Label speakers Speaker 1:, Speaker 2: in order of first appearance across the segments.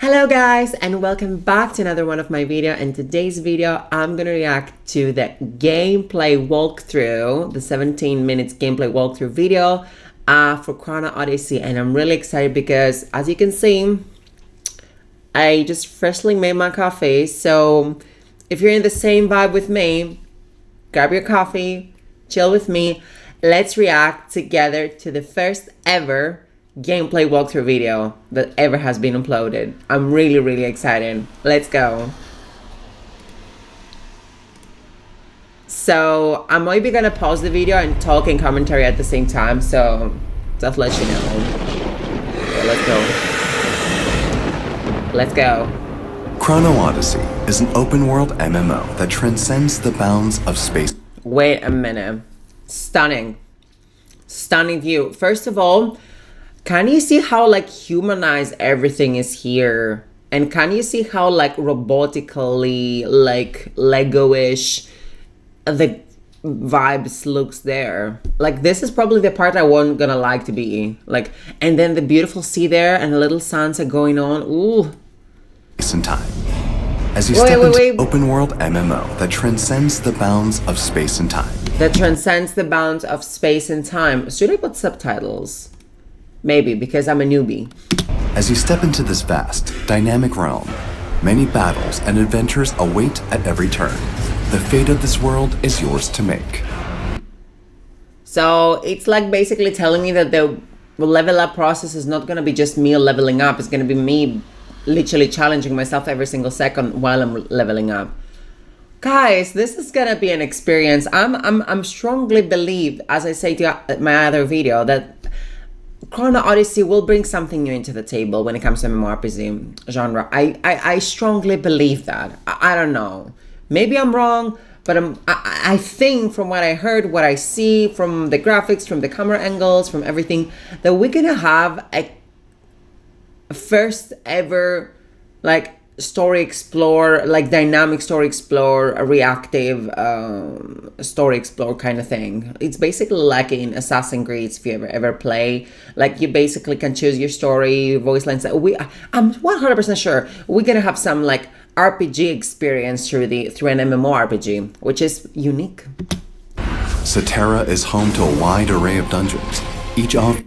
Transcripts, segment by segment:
Speaker 1: Hello guys, and welcome back to another one of my video. In today's video I'm gonna react to the gameplay walkthrough, the 17 minutes gameplay walkthrough video for Chrono Odyssey. And I'm really excited because, as you can see, I just freshly made my coffee. So if you're in the same vibe with me, grab your coffee, chill with me. Let's react together to the first ever gameplay walkthrough video that ever has been uploaded. I'm really excited. Let's go. So I'm maybe gonna pause the video and talk in commentary at the same time, so just let you know. So let's go.
Speaker 2: Chrono Odyssey is an open-world MMO that transcends the bounds of space.
Speaker 1: Wait a minute. Stunning view. First of all, can you see how like humanized everything is here? And can you see how like robotically, like Lego-ish the vibes looks there? Like this is probably the part I wasn't gonna like to be. Like, and then the beautiful sea there and a little sunset going on. Ooh.
Speaker 2: Space and time. As you step into open-world MMO that transcends the bounds of space and time.
Speaker 1: That transcends the bounds of space and time. Should I put subtitles? Maybe, because I'm a newbie.
Speaker 2: As you step into this vast, dynamic realm, many battles and adventures await at every turn. The fate of this world is yours to make.
Speaker 1: So it's like basically telling me that the level up process is not going to be just me leveling up. It's going to be me literally challenging myself every single second while I'm leveling up. Guys, this is going to be an experience. I'm strongly believe, as I say to my other video, that Chrono Odyssey will bring something new into the table when it comes to MMORPG genre. I strongly believe that. I don't know. Maybe I'm wrong, but I think from what I heard, what I see from the graphics, from the camera angles, from everything, that we're gonna have a first ever like story explore, like dynamic story explore, a reactive story explore kind of thing. It's basically like in Assassin's Creed, if you ever play, like you basically can choose your story, voice lines. I'm 100% sure we're gonna have some like RPG experience through an MMORPG, which is unique.
Speaker 2: Satera is home to a wide array of dungeons, each of...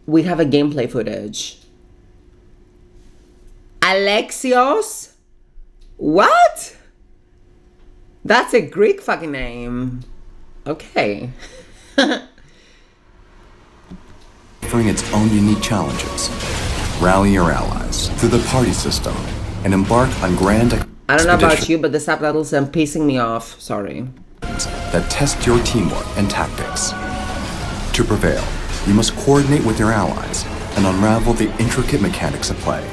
Speaker 1: We have a gameplay footage. Alexios? What? That's a Greek fucking name. Okay.
Speaker 2: Offering its own unique challenges. Rally your allies through the party system and embark on grand
Speaker 1: I don't know about you, but the subtitles are pissing me off. Sorry.
Speaker 2: That test your teamwork and tactics. To prevail, you must coordinate with your allies and unravel the intricate mechanics of play.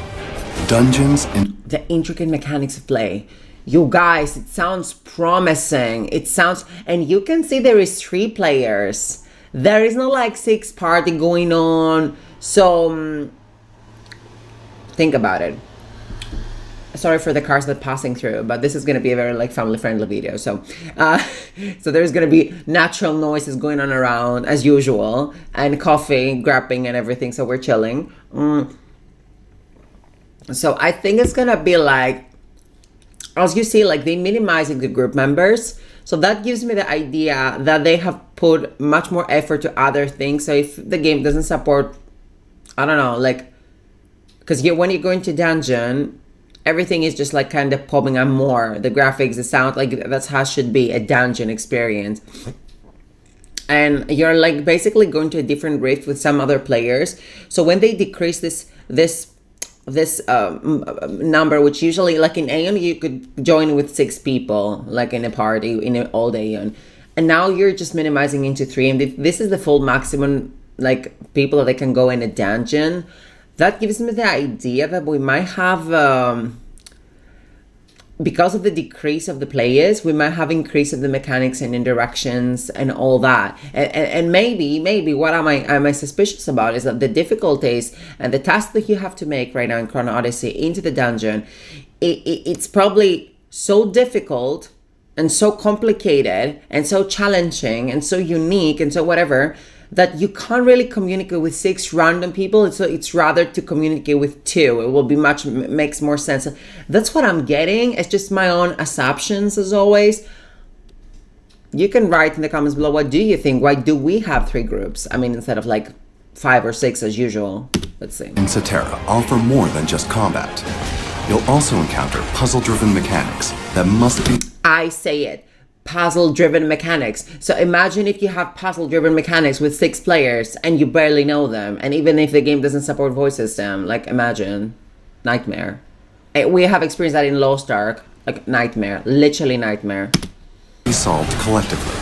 Speaker 2: Dungeons and...
Speaker 1: The intricate mechanics of play. You guys, it sounds promising. It sounds... And you can see there is 3 players. There is no like 6 party going on. So... think about it. Sorry for the cars that are passing through, but this is going to be a very like family friendly video. So so there's going to be natural noises going on around as usual, and coffee grabbing and everything, so we're chilling. So I think it's gonna be like, as you see, like they minimizing the group members. So that gives me the idea that they have put much more effort to other things. So if the game doesn't support, I don't know, like, because when you go into dungeon, everything is just like kind of popping up more. The graphics, the sound, like that's how it should be a dungeon experience. And you're like basically going to a different rift with some other players. So when they decrease this number, which usually like in Aeon you could join with 6 people, like in a party in an old Aeon, and now you're just minimizing into 3, and this is the full maximum like people that they can go in a dungeon. That gives me the idea that we might have because of the decrease of the players, we might have increase of the mechanics and interactions and all that. And maybe what am I suspicious about is that the difficulties and the tasks that you have to make right now in Chrono Odyssey into the dungeon, it's probably so difficult and so complicated and so challenging and so unique and so whatever, that you can't really communicate with 6 random people. So it's rather to communicate with 2. It will be makes more sense. That's what I'm getting. It's just my own assumptions as always. You can write in the comments below, what do you think? Why do we have 3 groups? I mean, instead of like 5 or 6 as usual. Let's see.
Speaker 2: In Cetera offer more than just combat. You'll also encounter puzzle-driven mechanics that must be...
Speaker 1: I say it. Puzzle-driven mechanics. So imagine if you have puzzle-driven mechanics with 6 players and you barely know them, and even if the game doesn't support voice system, like imagine, nightmare. We have experienced that in Lost Ark, like nightmare, literally nightmare.
Speaker 2: Be solved collectively,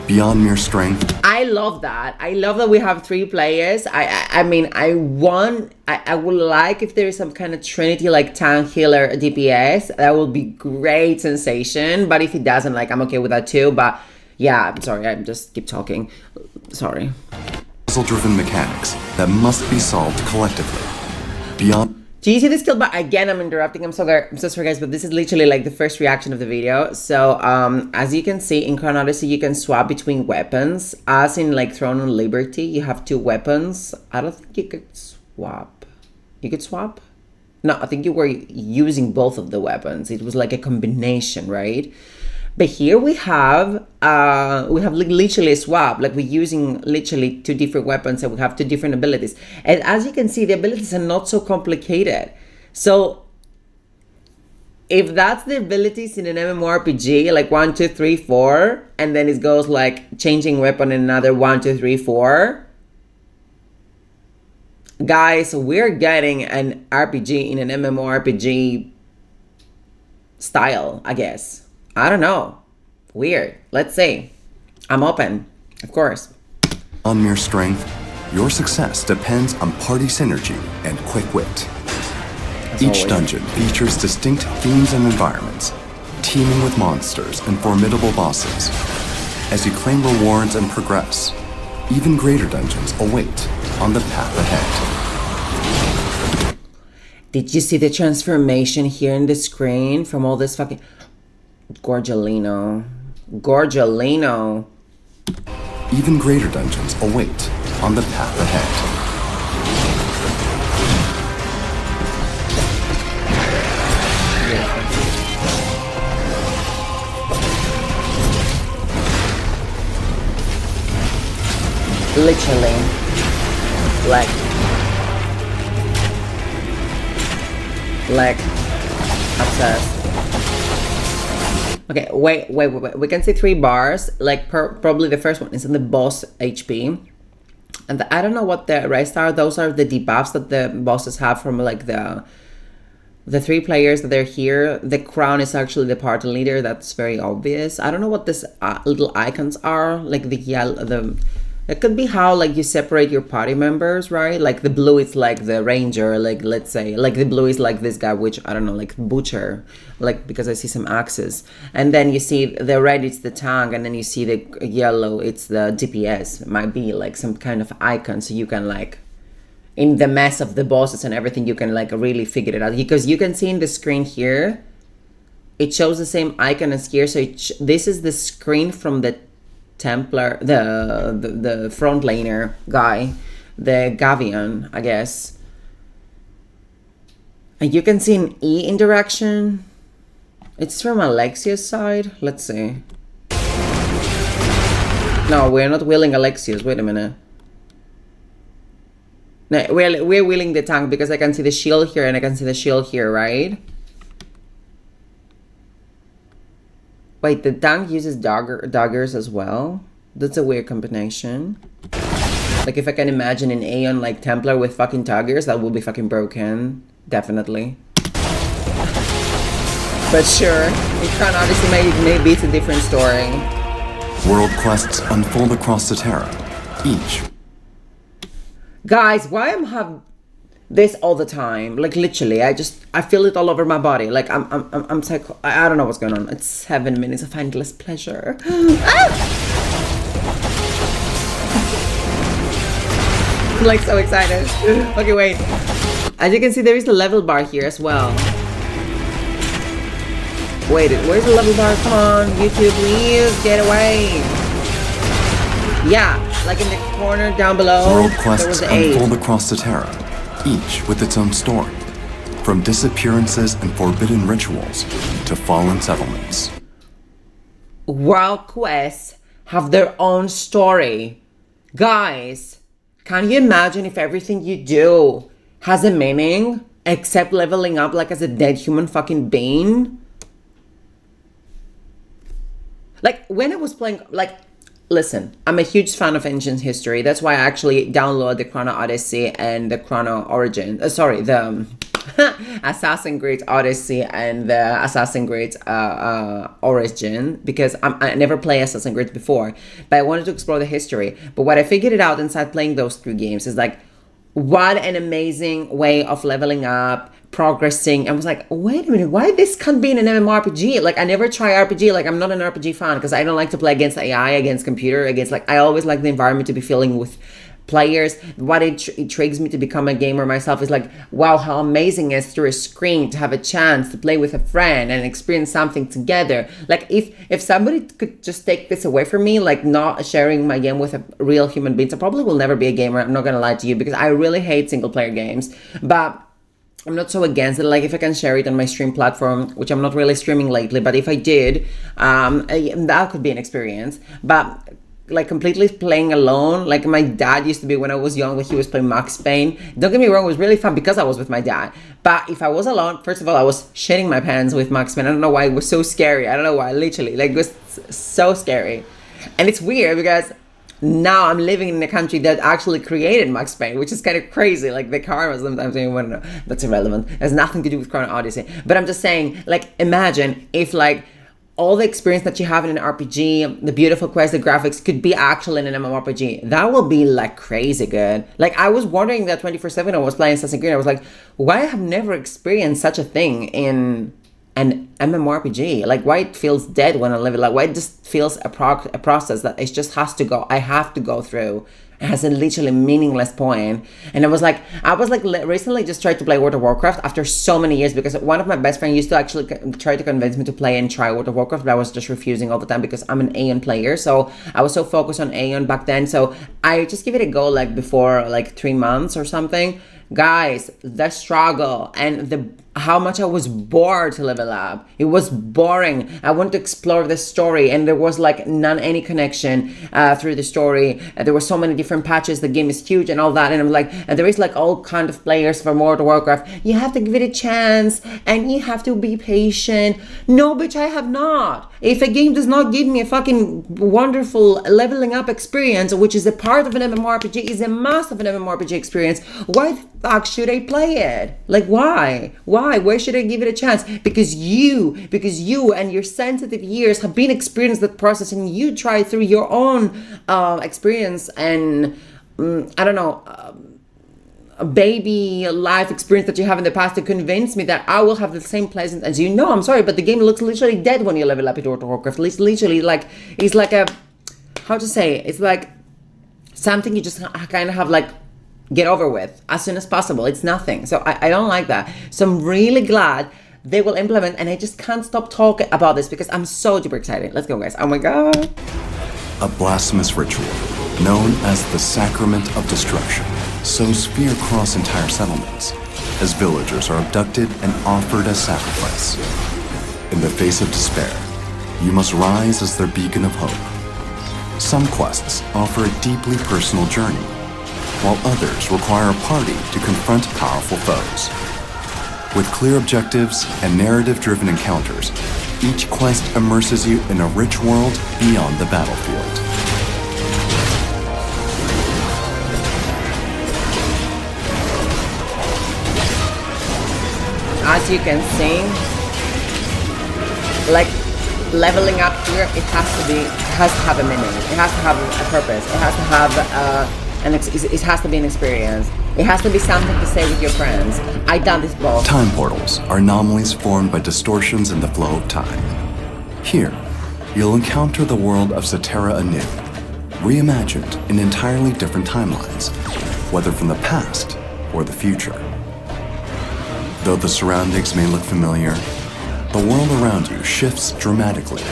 Speaker 2: beyond mere strength.
Speaker 1: I love that. I love that we have 3 players. I mean, I would like if there is some kind of trinity like tank, healer, DPS. That would be great sensation. But if it doesn't, like, I'm okay with that too. But yeah, I'm sorry. I just keep talking. Sorry.
Speaker 2: Puzzle-driven mechanics that must be solved collectively, beyond...
Speaker 1: Do you see the skill bar? Again, I'm interrupting. I'm so sorry, guys, but this is literally like the first reaction of the video. So, as you can see in Chrono Odyssey, you can swap between weapons. As in like Throne and Liberty, you have 2 weapons. I don't think you could swap. You could swap? No, I think you were using both of the weapons. It was like a combination, right? But here we have like literally a swap, like we're using literally 2 different weapons and we have 2 different abilities. And as you can see, the abilities are not so complicated. So if that's the abilities in an MMORPG, like 1, 2, 3, 4, and then it goes like changing weapon in another 1, 2, 3, 4. Guys, we're getting an RPG in an MMORPG style, I guess. I don't know. Weird. Let's see. I'm open, of course.
Speaker 2: On mere strength, your success depends on party synergy and quick wit. Each dungeon features distinct themes and environments, teeming with monsters and formidable bosses. As you claim rewards and progress, even greater dungeons await on the path ahead.
Speaker 1: Did you see the transformation here in the screen from all this fucking... Gorgelino.
Speaker 2: Even greater dungeons await on the path ahead.
Speaker 1: Literally. Like obsessed. Okay, wait. We can see 3 bars. Like probably the first one is in the boss HP. And I don't know what the rest are. Those are the debuffs that the bosses have from like the 3 players that they're here. The crown is actually the party leader. That's very obvious. I don't know what these little icons are. Like the yellow, it could be how like you separate your party members, right? Like the blue is like the ranger, like let's say, like the blue is like this guy, which I don't know, like butcher, like because I see some axes. And then you see the red, it's the tank, and then you see the yellow, it's the DPS. It might be like some kind of icon, so you can like, in the mess of the bosses and everything, you can like really figure it out. Because you can see in the screen here, it shows the same icon as here. So this is the screen from the Templar, the front laner guy, the Gavion, I guess. And you can see an E interaction. It's from Alexia's side. Let's see. No, we're not wheeling Alexia's. Wait a minute. No, we're wheeling the tank because I can see the shield here and I can see the shield here, right? Wait, the tank uses daggers as well? That's a weird combination. Like, if I can imagine an Aeon, like, Templar with fucking daggers, that would be fucking broken. Definitely. But sure, it can obviously maybe it's a different story.
Speaker 2: World quests unfold across Cetera, each.
Speaker 1: Guys, why am have this all the time? Like literally, I feel it all over my body. Like I'm psycho. I don't know what's going on. It's 7 minutes of endless pleasure. I'm like so excited. Okay, wait. As you can see, there is a level bar here as well. Wait, where's the level bar? Come on, YouTube, please get away. Yeah. Like in the corner down below,
Speaker 2: World
Speaker 1: there
Speaker 2: quests
Speaker 1: was 8.
Speaker 2: unfold across Cetera, each with its own story, from disappearances and forbidden rituals to fallen settlements.
Speaker 1: World quests have their own story. Guys, can you imagine if everything you do has a meaning except leveling up like as a dead human fucking being? Like when I was playing, like, listen, I'm a huge fan of ancient history. That's why I actually downloaded the Chrono Odyssey and the Chrono Origin. The Assassin's Creed Odyssey and the Assassin's Creed Origin, because I never played Assassin's Creed before, but I wanted to explore the history. But what I figured it out inside playing those 2 games is like, what an amazing way of leveling up, progressing. I was like, wait a minute, why this can't be in an MMORPG? Like, I never try RPG. Like, I'm not an RPG fan because I don't like to play against AI, against computer, against, like, I always like the environment to be filling with players. What intrigues me to become a gamer myself is like, wow, how amazing it is through a screen to have a chance to play with a friend and experience something together. Like, if somebody could just take this away from me, like not sharing my game with a real human being, I probably will never be a gamer. I'm not gonna lie to you, because I really hate single player games, but I'm not so against it. Like, if I can share it on my stream platform, which I'm not really streaming lately, but if I did, that could be an experience. But like completely playing alone, like my dad used to be when I was young, when he was playing Max Payne. Don't get me wrong, it was really fun because I was with my dad. But if I was alone, first of all, I was shitting my pants with Max Payne. I don't know why, it was so scary. I don't know why, literally, like, it was so scary. And it's weird because now I'm living in a country that actually created Max Payne, which is kind of crazy. Like, the karma sometimes, I don't know, that's irrelevant. It has nothing to do with Chrono Odyssey. But I'm just saying, like, imagine if, like, all the experience that you have in an RPG, the beautiful quest, the graphics, could be actually in an MMORPG. That will be like crazy good. Like, I was wondering that 24/7 I was playing Assassin's Creed. I was like, why I have never experienced such a thing in an MMORPG? Like, why it feels dead when I live it? Like, why it just feels a process that it just has to go. I have to go through. It has a literally meaningless point. And I was like recently just tried to play World of Warcraft after so many years, because one of my best friends used to actually try to convince me to play and try World of Warcraft, but I was just refusing all the time because I'm an Aeon player. So I was so focused on Aeon back then. So I just give it a go like before like 3 months or something. Guys, the struggle and how much I was bored to level up. It was boring. I wanted to explore the story, and there was like any connection through the story. There were so many different patches. The game is huge and all that. And I'm like, and there is like all kind of players for World of Warcraft. You have to give it a chance, and you have to be patient. No, bitch, I have not. If a game does not give me a fucking wonderful leveling up experience, which is a part of an MMORPG, is a must of an MMORPG experience, why the fuck should I play it? Like, why? Why should I give it a chance? Because you and your sensitive ears have been experienced that process, and you try through your own experience and I don't know, a baby life experience that you have in the past to convince me that I will have the same pleasant as you. No, I'm sorry, but the game looks literally dead when you level up in World of Warcraft. It's literally like, it's like a, how to say it? It's like something you just kind of have like get over with as soon as possible. It's nothing. So I don't like that. So I'm really glad they will implement, and I just can't stop talking about this because I'm so super excited. Let's go, guys. Oh my God.
Speaker 2: A blasphemous ritual known as the Sacrament of Destruction sows fear across entire settlements as villagers are abducted and offered as sacrifice. In the face of despair, you must rise as their beacon of hope. Some quests offer a deeply personal journey, while others require a party to confront powerful foes. With clear objectives and narrative-driven encounters, each quest immerses you in a rich world beyond the battlefield.
Speaker 1: As you can see, like leveling up here, it has to have a meaning. It has to have a purpose. It has to have it has to be an experience. It has to be something to say with your friends. I've done this both.
Speaker 2: Time portals are anomalies formed by distortions in the flow of time. Here, you'll encounter the world of Cetera anew, reimagined in entirely different timelines, whether from the past or the future. Though the surroundings may look familiar, the world around you shifts dramatically.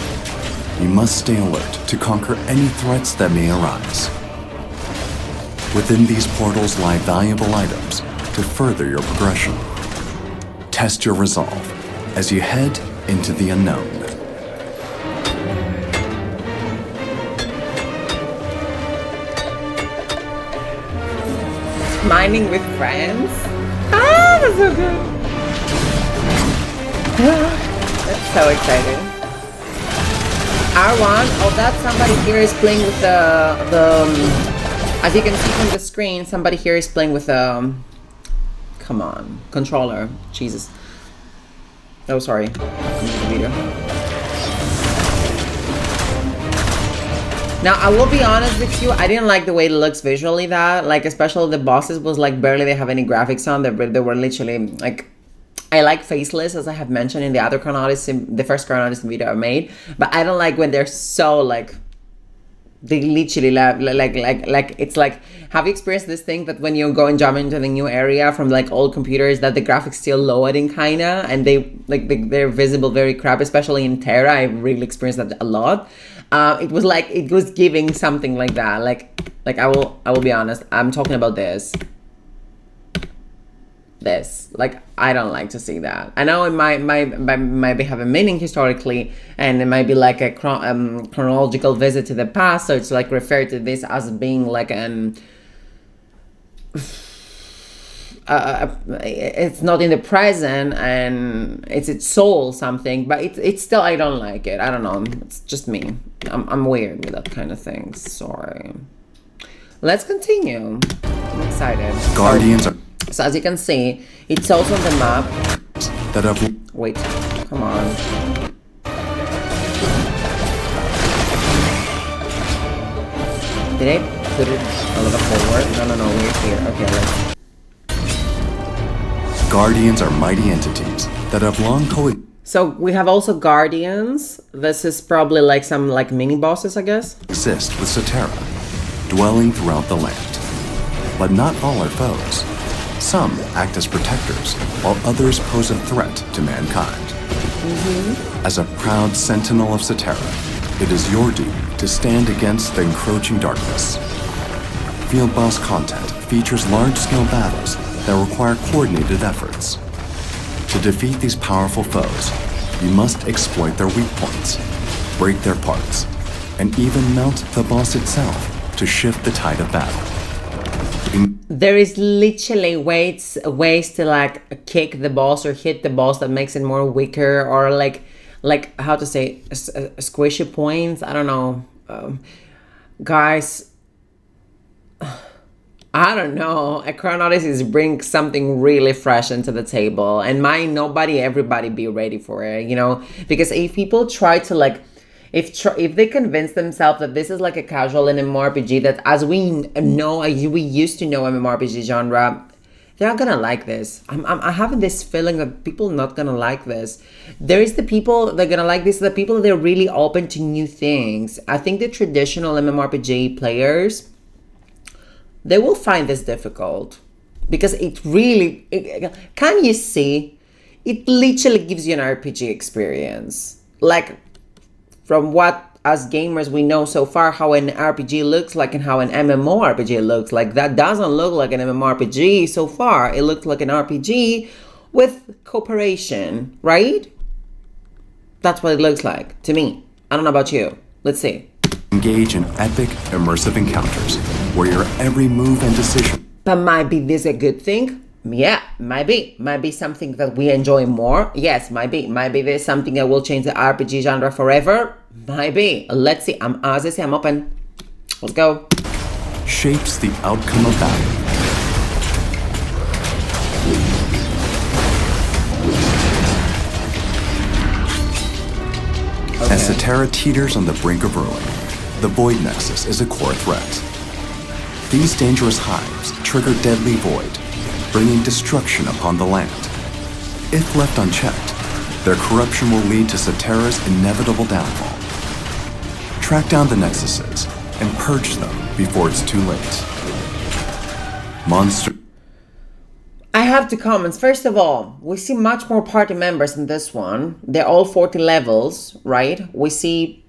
Speaker 2: You must stay alert to conquer any threats that may arise. Within these portals lie valuable items to further your progression. Test your resolve as you head into the unknown.
Speaker 1: Mining with friends? Ah, that's so good. That's so exciting. R1, oh, that somebody here is playing with as you can see from the screen, somebody here is playing with come on, controller. Jesus. Oh, sorry. Video. Now, I will be honest with you, I didn't like the way it looks visually, that, like, especially the bosses was like barely they have any graphics on. They were literally, like, I like faceless, as I have mentioned in the other Chrono Odyssey, the first Chrono Odyssey video I made, but I don't like when they're so, like, they literally like it's like, have you experienced this thing that when you go and jump into the new area from like old computers that the graphics still loading kinda, and they're visible very crap, especially in Terra. I really experienced that a lot. It was like, it was giving something like that. Like I will be honest, I'm talking about this. Like, I don't like to see that. I know it might be have a meaning historically, and it might be like a chronological visit to the past, so it's like referred to this as being like it's not in the present and it's its soul something, but it's still, I don't like it. I don't know, it's just me. I'm weird with that kind of thing. Sorry. Let's continue. I'm excited.
Speaker 2: Guardians are...
Speaker 1: So as you can see, it's also on the map.
Speaker 2: That up.
Speaker 1: Wait, come on. Did I put it a little forward? No, we're here. Okay, let's...
Speaker 2: Guardians are mighty entities that have long
Speaker 1: So we have also Guardians. This is probably like some like mini bosses, I guess.
Speaker 2: Exist with Cetera, dwelling throughout the land. But not all are foes. Some act as protectors, while others pose a threat to mankind. As a proud sentinel of Cetera, it is your duty to stand against the encroaching darkness. Field Boss content features large-scale battles that require coordinated efforts. To defeat these powerful foes, you must exploit their weak points, break their parts, and even melt the boss itself to shift the tide of battle.
Speaker 1: There is literally ways to like kick the boss or hit the boss that makes it more weaker, or like how to say, squishy points. I don't know, guys. I don't know. A Chrono Odyssey is bring something really fresh into the table, and might nobody, everybody be ready for it, you know? Because if people try to like, if they convince themselves that this is like a casual MMORPG, that as we know, we used to know MMORPG genre, they're not gonna like this. I'm having this feeling that people are not gonna like this. There is the people that are gonna like this, the people that are really open to new things. I think the traditional MMORPG players, they will find this difficult, because it really, can you see? It literally gives you an RPG experience. Like, from what as gamers we know so far how an RPG looks like and how an MMORPG looks like, that doesn't look like an MMORPG so far. It looks like an RPG with cooperation, right? That's what it looks like to me. I don't know about you. Let's see.
Speaker 2: Engage in epic, immersive encounters where your every move and decision...
Speaker 1: But might be this a good thing? Yeah, might be. Might be something that we enjoy more. Yes, might be. Might be there's something that will change the RPG genre forever. Might be. Let's see. As I say, I'm open. Let's go.
Speaker 2: Shapes the outcome of battle. Okay. As Cetera teeters on the brink of ruin, the Void Nexus is a core threat. These dangerous hives trigger deadly void, bringing destruction upon the land. If left unchecked, their corruption will lead to Cetera's inevitable downfall. Track down the Nexuses and purge them before it's too late. Monster...
Speaker 1: I have two comments. First of all, we see much more party members in this one. They're all 40 levels, right? We see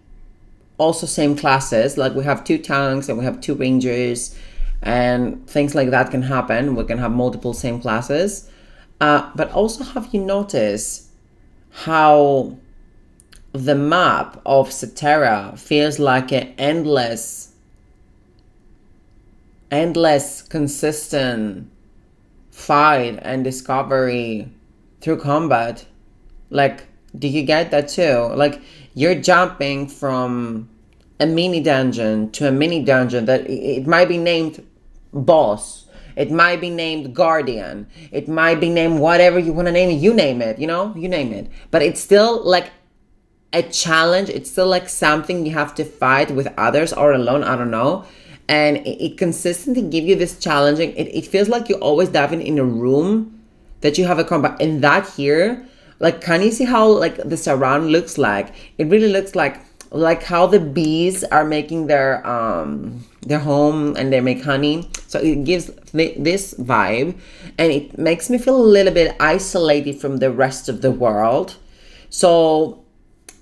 Speaker 1: also same classes, like we have 2 tanks and we have 2 rangers, and things like that can happen. We can have multiple same classes. But also, have you noticed how the map of Cetera feels like an endless, consistent fight and discovery through combat? Like, do you get that too? Like, you're jumping from a mini dungeon to a mini dungeon that it might be named boss, it might be named guardian, it might be named whatever you want to name it, you name it, you name it, but it's still like a challenge. It's still like something you have to fight with others or alone, I don't know. And it consistently give you this challenging, it feels like you're always diving in a room that you have a combat. And that here, like, can you see how like the surround looks like? It really looks like how the bees are making their home and they make honey. So it gives this vibe, and it makes me feel a little bit isolated from the rest of the world. So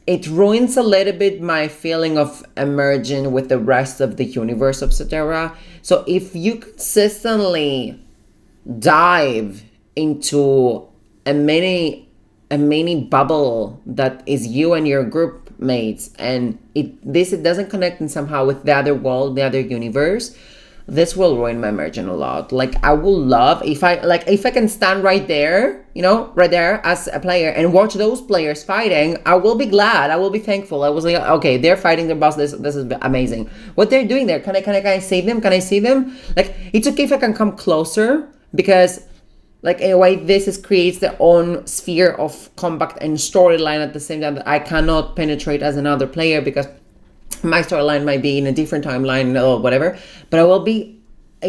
Speaker 1: it ruins a little bit my feeling of emerging with the rest of the universe of Cetera. So if you consistently dive into a mini bubble that is you and your group mates, and it doesn't connect in somehow with the other world, the other universe, this will ruin my immersion a lot. Like, I will love if I can stand right there, right there as a player and watch those players fighting. I will be glad. I will be thankful. I was like, okay, they're fighting their boss. This is amazing. What they're doing there? Can I save them? Can I see them? Like, it's okay if I can come closer, because like, in a way, creates their own sphere of combat and storyline at the same time that I cannot penetrate as another player, because my storyline might be in a different timeline or whatever. But it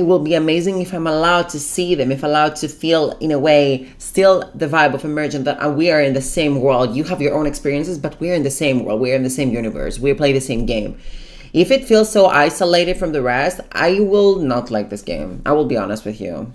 Speaker 1: will be amazing if I'm allowed to see them, if allowed to feel, in a way, still the vibe of immersion, that we are in the same world. You have your own experiences, but we're in the same world. We're in the same universe. We play the same game. If it feels so isolated from the rest, I will not like this game. I will be honest with you.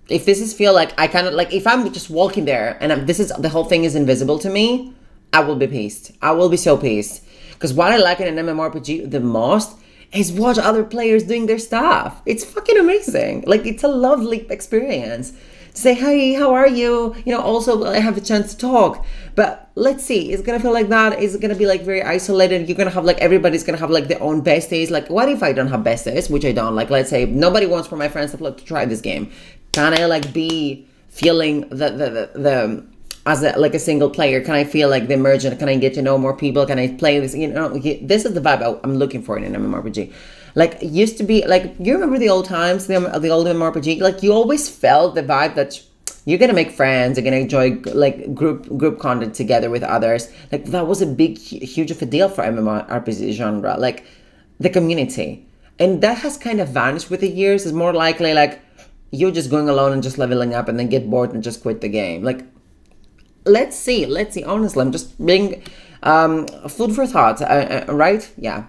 Speaker 1: If this feel like I cannot, like, if I'm just walking there and the whole thing is invisible to me, I will be pissed. I will be so pissed. Because what I like in an MMORPG the most is watch other players doing their stuff. It's fucking amazing. Like, it's a lovely experience. To say, hey, how are you? Also, I have a chance to talk. But let's see, it's gonna feel like that. It's gonna be like very isolated. You're gonna have like, everybody's gonna have like their own besties. Like, what if I don't have besties? Which I don't. Like, let's say nobody wants for my friends to try this game. Can I like be feeling the as a single player? Can I feel like the immersion? Can I get to know more people? Can I play this? This is the vibe I'm looking for in an MMORPG. Like, it used to be like, you remember the old times, the old MMORPG? Like, you always felt the vibe that you're gonna make friends, you're gonna enjoy like group content together with others. Like, that was a big, huge of a deal for MMORPG genre. Like, the community, and that has kind of vanished with the years. It's more likely like you're just going alone and just leveling up and then get bored and just quit the game. Like, let's see. Honestly, I'm just being food for thought, right? Yeah.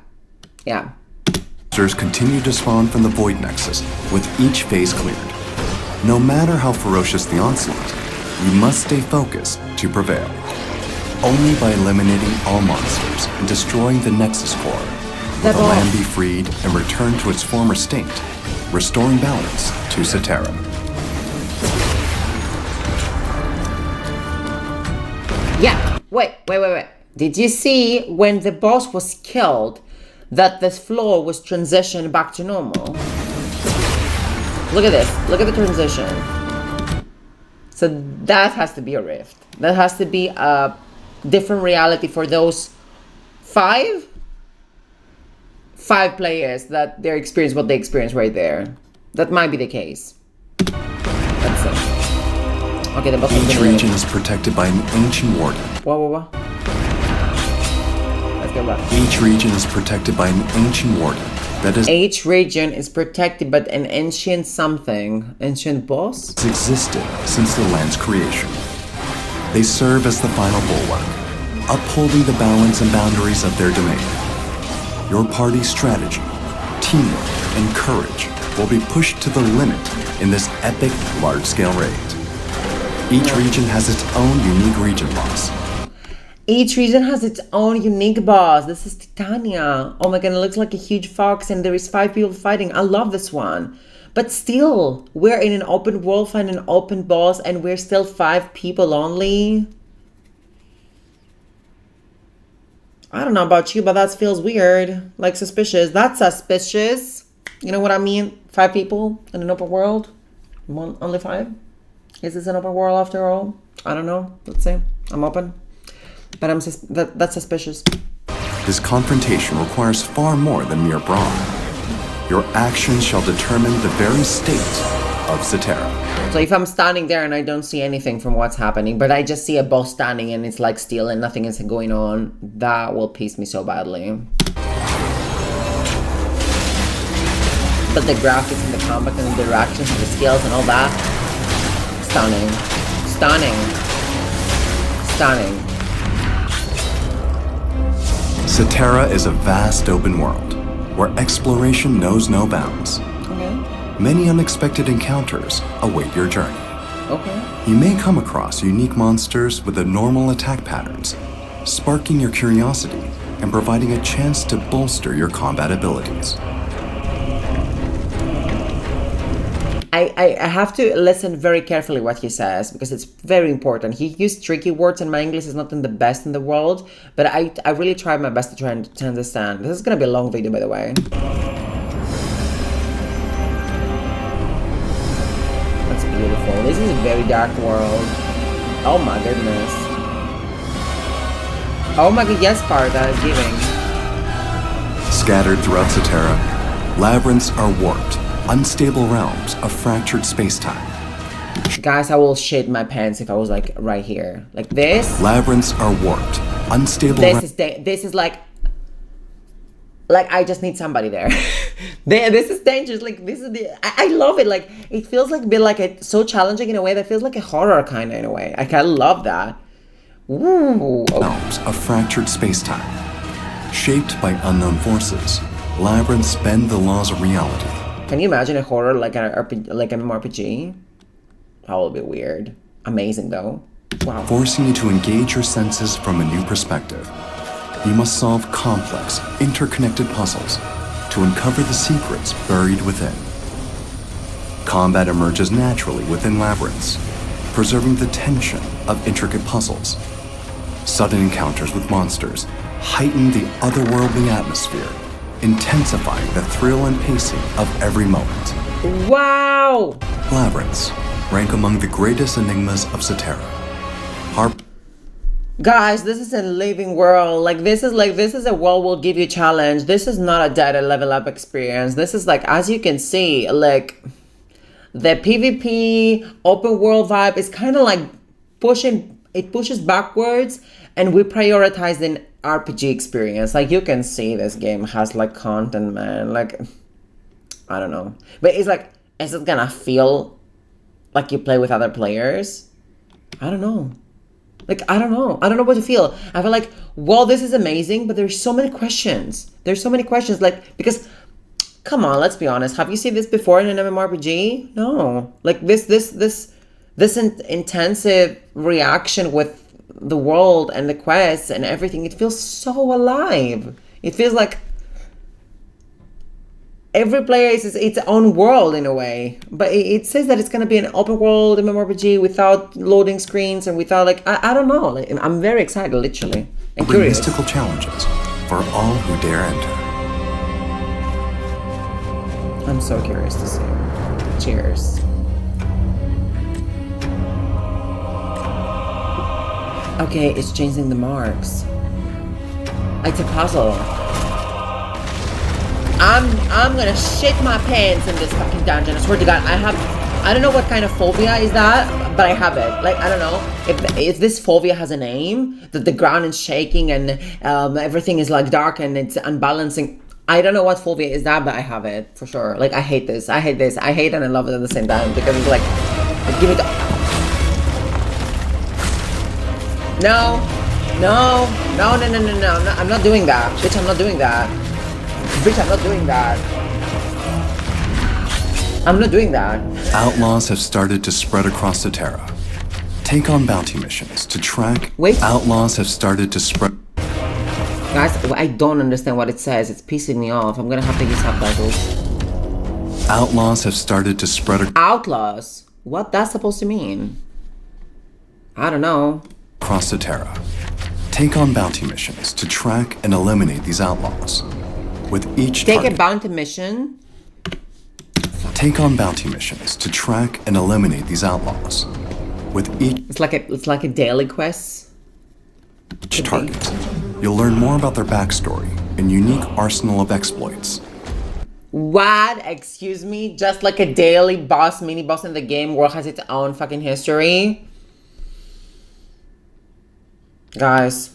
Speaker 2: Monsters continue to spawn from the Void Nexus, with each phase cleared. No matter how ferocious the onslaught, you must stay focused to prevail. Only by eliminating all monsters and destroying the Nexus core will the land be freed and return to its former state, restoring balance to Cetera.
Speaker 1: Yeah, wait. Did you see when the boss was killed that the floor was transitioned back to normal? Look at this. Look at the transition. So that has to be a rift. That has to be a different reality for those five players that they experience what they experience right there. That might be the case. Let's see. Okay, the boss.
Speaker 2: Each region is protected by an ancient warden.
Speaker 1: What? Let's go back.
Speaker 2: Each region is protected by an ancient warden.
Speaker 1: Each region is protected by an ancient something. Ancient boss?
Speaker 2: It's existed since the land's creation. They serve as the final bulwark, upholding the balance and boundaries of their domain. Your party's strategy, teamwork, and courage will be pushed to the limit in this epic, large-scale raid. Each region has its own unique region boss.
Speaker 1: Each region has its own unique boss. This is Titania. Oh my god, it looks like a huge fox and there is 5 people fighting. I love this one. But still, we're in an open world, find an open boss, and we're still 5 people only. I don't know about you, but that feels weird. Like suspicious. That's suspicious. You know what I mean? 5 people in an open world. Only 5? Is this an open world after all? I don't know. Let's see. I'm open. But that's suspicious.
Speaker 2: This confrontation requires far more than mere brawn. Your actions shall determine the very state of Cetera.
Speaker 1: So if I'm standing there and I don't see anything from what's happening, but I just see a boss standing and it's like still and nothing is going on, that will piss me so badly. But the graphics and the combat and the directions and the skills and all that, stunning. Stunning. Stunning.
Speaker 2: Cetera is a vast open world where exploration knows no bounds.
Speaker 1: Okay.
Speaker 2: Many unexpected encounters await your journey.
Speaker 1: Okay.
Speaker 2: You may come across unique monsters with abnormal attack patterns, sparking your curiosity and providing a chance to bolster your combat abilities.
Speaker 1: I have to listen very carefully what he says because it's very important. He used tricky words and my English is not the best in the world, but I really tried my best to try and to understand. This is going to be a long video, by the way. That's beautiful. This is a very dark world. Oh my goodness. Oh my god, yes, Sparta is giving.
Speaker 2: Scattered throughout Cetera, labyrinths are warped, unstable realms of fractured space-time.
Speaker 1: Guys, I will shit my pants if I was like right here. Like this.
Speaker 2: Labyrinths are warped, unstable.
Speaker 1: This is like I just need somebody there. This is dangerous. Like this is I love it. Like it feels like so challenging in a way that feels like a horror kind of in a way. I kind of love that. Ooh.
Speaker 2: Realms of fractured space-time, shaped by unknown forces. Labyrinths bend the laws of reality.
Speaker 1: Can you imagine a horror like an MMORPG? That will be weird. Amazing though. Wow.
Speaker 2: Forcing you to engage your senses from a new perspective. You must solve complex, interconnected puzzles to uncover the secrets buried within. Combat emerges naturally within labyrinths, preserving the tension of intricate puzzles. Sudden encounters with monsters heighten the otherworldly atmosphere, intensifying the thrill and pacing of every moment.
Speaker 1: Wow!
Speaker 2: Labyrinths rank among the greatest enigmas of Cetera.
Speaker 1: Guys, this is a living world. This is a world will give you a challenge. This is not a data level up experience. This is like, as you can see, like the PvP open world vibe is kind of like pushes backwards, and we prioritize an RPG experience. Like you can see this game has like content, man. Like I don't know, but it's like, is it gonna feel like you play with other players? I don't know. Like I don't know what to feel. I feel like, well, this is amazing, but there's so many questions. Like, because come on, let's be honest, have you seen this before in an MMORPG? No. Like this intensive reaction with the world and the quests and everything, it feels so alive. It feels like every player is its own world in a way. But it says that it's going to be an open world MMORPG without loading screens and without I don't know. Like, I'm very excited, literally. And curious.
Speaker 2: Mystical challenges for all who dare enter.
Speaker 1: I'm so curious to see. Cheers. Okay, it's changing the marks. It's a puzzle. I'm gonna shit my pants in this fucking dungeon. I swear to God, I don't know what kind of phobia is that, but I have it. Like, I don't know if this phobia has a name, that the ground is shaking and everything is like dark and it's unbalancing. I don't know what phobia is that, but I have it for sure. Like, I hate this. I hate and I love it at the same time because it's like, give me the... No, I'm not doing that. Bitch, I'm not doing that. Bitch, I'm not doing that. I'm not doing that.
Speaker 2: Outlaws have started to spread across Cetera. Take on bounty missions to track...
Speaker 1: Wait.
Speaker 2: Outlaws have started to spread...
Speaker 1: Guys, I don't understand what it says. It's pissing me off. I'm gonna have to use subtitles.
Speaker 2: Outlaws have started to spread
Speaker 1: Outlaws? What that's supposed to mean? I don't know.
Speaker 2: across Terra. Take on bounty missions to track and eliminate these outlaws. With each
Speaker 1: Take a
Speaker 2: target,
Speaker 1: bounty mission.
Speaker 2: take on bounty missions to track and eliminate these outlaws. With
Speaker 1: It's like a daily quest.
Speaker 2: each target, you'll learn more about their backstory and unique arsenal of exploits.
Speaker 1: What? Excuse me? Just like a daily boss, mini boss in the game, world has its own fucking history. Guys,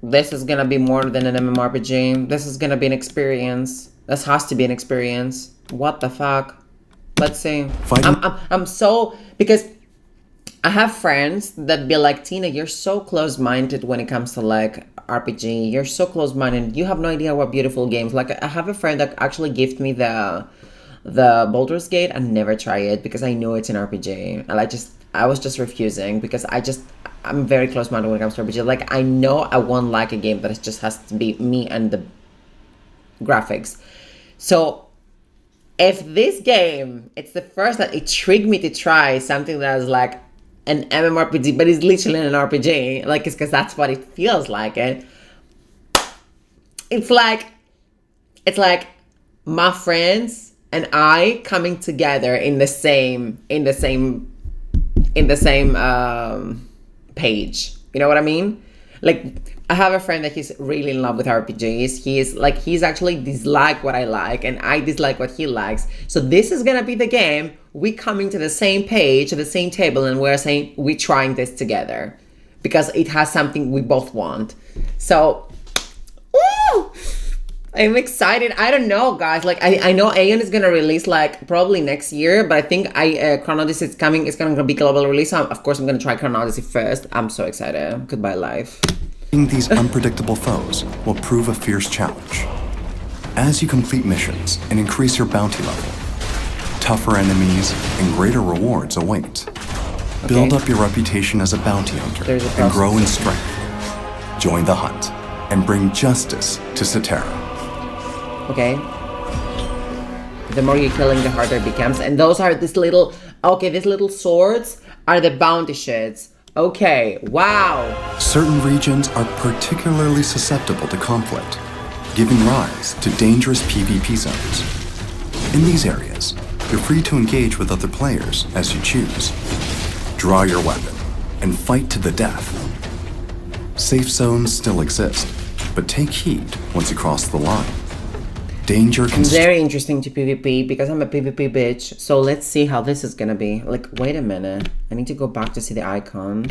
Speaker 1: this is gonna be more than an MMORPG. This is gonna be an experience. This has to be an experience. What the fuck? Let's see. I'm so, because I have friends that be like, Tina, you're so close-minded when it comes to like RPG. You're so close-minded. You have no idea what beautiful games. Like, I have a friend that actually gifted me the Baldur's Gate. I never try it because I know it's an RPG, and I was just refusing because I'm very close-minded when it comes to RPG. Like, I know I won't like a game that just has to be me and the graphics. So if this game, it's the first that it trigged me to try something that is like an MMORPG, but it's literally an RPG, like, it's because that's what it feels like. And it's like my friends and I coming together in the same page. You know what I mean? Like, I have a friend that he's really in love with RPGs. He's actually dislike what I like, and I dislike what he likes. So this is gonna be the game. We coming to the same page, to the same table, and we're saying we're trying this together because it has something we both want. So, woo! I'm excited. I don't know, guys. Like, I know Aeon is gonna release like probably next year, but I think Chrono Odyssey is coming. It's gonna be global release. So of course, I'm gonna try Chrono Odyssey first. I'm so excited. Goodbye, life.
Speaker 2: These unpredictable foes will prove a fierce challenge. As you complete missions and increase your bounty level, tougher enemies and greater rewards await. Build up your reputation as a bounty hunter and grow in strength. Join the hunt and bring justice to Cetera.
Speaker 1: Okay. The more you're killing, the harder it becomes. And those are these little swords are the bounty shits. Okay, wow.
Speaker 2: Certain regions are particularly susceptible to conflict, giving rise to dangerous PvP zones. In these areas, you're free to engage with other players as you choose. Draw your weapon and fight to the death. Safe zones still exist, but take heed once you cross the line. Danger can...
Speaker 1: Very interesting to PvP because I'm a PvP bitch. So let's see how this is gonna be. Like, wait a minute. I need to go back to see the icon.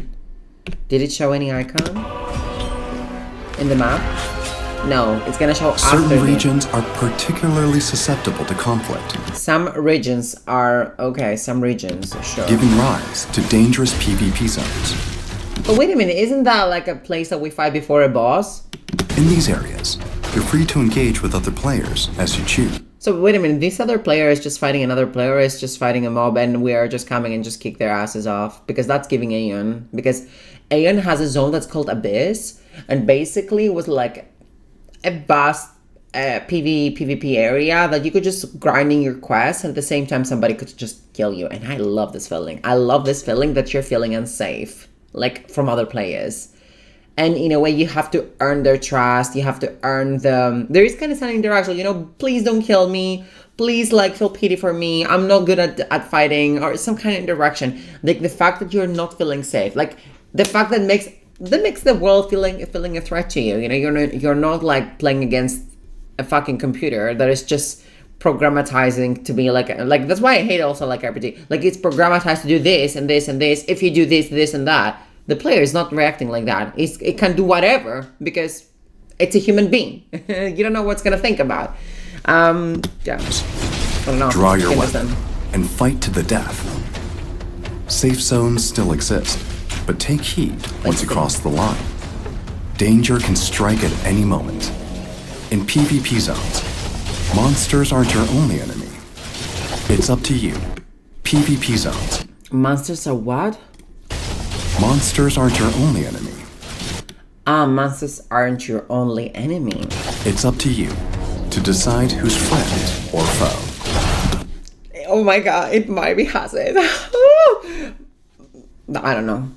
Speaker 1: Did it show any icon in the map? No, it's gonna show
Speaker 2: certain regions are particularly susceptible to conflict.
Speaker 1: Some regions are... Okay, some regions, sure.
Speaker 2: Giving rise to dangerous PvP zones.
Speaker 1: But wait a minute, isn't that like a place that we fight before a boss?
Speaker 2: In these areas, you're free to engage with other players as you choose.
Speaker 1: So wait a minute, this other player is just fighting another player, is just fighting a mob, and we are just coming and just kick their asses off? Because that's giving Aeon. Because Aeon has a zone that's called Abyss, and basically was like a vast PvP area that you could just grinding your quests, and at the same time somebody could just kill you. And I love this feeling. I love this feeling that you're feeling unsafe, like from other players. And in a way, you have to earn their trust. You have to earn them. There is kind of some interaction, you know, please don't kill me. Please, like, feel pity for me. I'm not good at fighting, or some kind of interaction. Like, the fact that you're not feeling safe. Like, the fact that makes the world feeling a threat to you. You know, you're not like playing against a fucking computer that is just programmatizing to be like that's why I hate also like RPG. Like, it's programmatized to do this and this and this. If you do this, this and that. The player is not reacting like that. It can do whatever because it's a human being. You don't know what's gonna think about. Yeah. I don't know.
Speaker 2: Draw your weapon and fight to the death. Safe zones still exist, but take heed once you cross the line. Danger can strike at any moment. In PvP zones, monsters aren't your only enemy. It's up to you. PvP zones.
Speaker 1: Monsters are what?
Speaker 2: Monsters aren't your only enemy.
Speaker 1: Monsters aren't your only enemy.
Speaker 2: It's up to you to decide who's friend or foe.
Speaker 1: Oh my god, it might be has it. I don't know.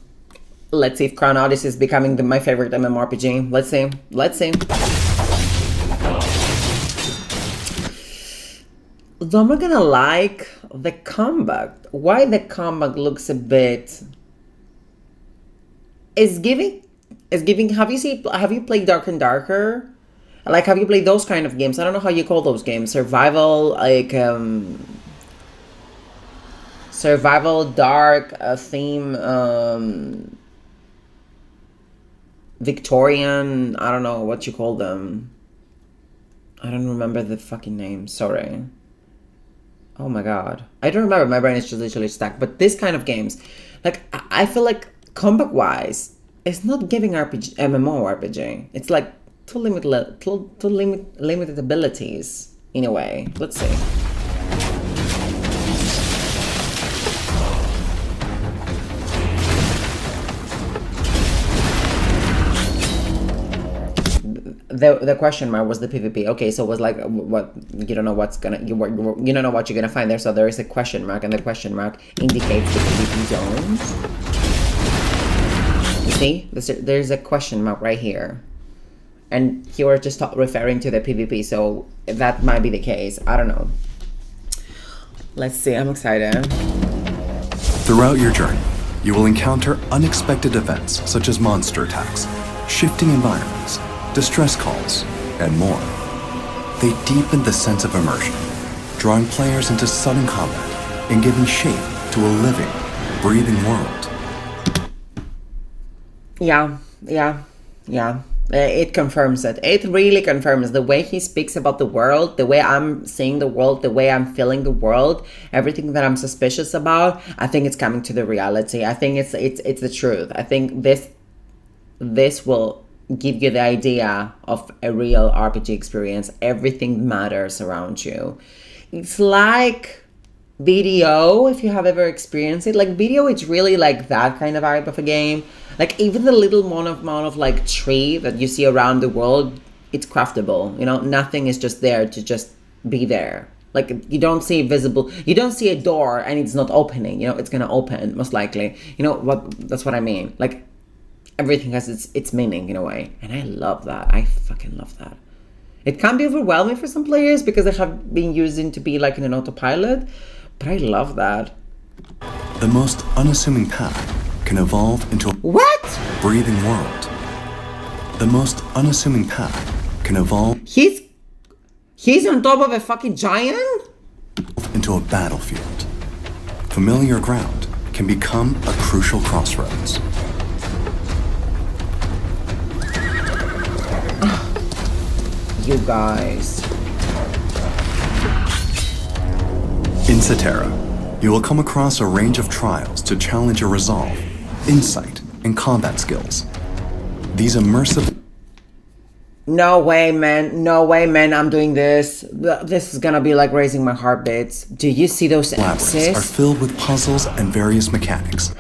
Speaker 1: Let's see if Chrono Odyssey is becoming my favorite MMORPG. Let's see. Let's see. Though I'm not gonna like the combat. Why the combat looks a bit... Is giving... Have you played Dark and Darker? Like, have you played those kind of games? I don't know how you call those games. Survival, like, survival, dark, theme, Victorian, I don't know what you call them. I don't remember the fucking name, sorry. Oh my god. I don't remember, my brain is just literally stuck. But this kind of games, like, I feel like combat-wise, it's not giving MMORPG. It's like too limited abilities, in a way. Let's see. The question mark was the PvP. Okay, so it was like, what, you don't know what's gonna, you don't know what you're gonna find there, so there is a question mark, and the question mark indicates the PvP zones. You see, there's a question mark right here, and you were just referring to the PvP, so that might be the case. I don't know. Let's see, I'm excited.
Speaker 2: Throughout your journey, you will encounter unexpected events such as monster attacks, shifting environments, distress calls, and more. They deepen the sense of immersion, drawing players into sudden combat and giving shape to a living, breathing world.
Speaker 1: Yeah. It confirms it. It really confirms the way he speaks about the world, the way I'm seeing the world, the way I'm feeling the world, everything that I'm suspicious about. I think it's coming to the reality. I think it's the truth. I think this will give you the idea of a real RPG experience. Everything matters around you. It's like BDO, if you have ever experienced it. Like BDO, it's really like that kind of vibe of a game. Like even the little amount of like tree that you see around the world, it's craftable. You know, nothing is just there to just be there. Like you don't see a door and it's not opening. You know, it's gonna open most likely. You know what? That's what I mean. Like everything has its meaning in a way, and I love that. I fucking love that. It can be overwhelming for some players because they have been using to be like in an autopilot, but I love that.
Speaker 2: The most unassuming path can evolve into a breathing world. The most unassuming path can evolve.
Speaker 1: He's on top of a fucking giant?
Speaker 2: Into a battlefield. Familiar ground can become a crucial crossroads.
Speaker 1: You guys.
Speaker 2: In Cetera, you will come across a range of trials to challenge your resolve, insight, and combat skills. These immersive...
Speaker 1: No way, man. No way, man. I'm doing this. This is gonna be like raising my heartbeats. Do you see those axes?
Speaker 2: Are filled with puzzles and various mechanics.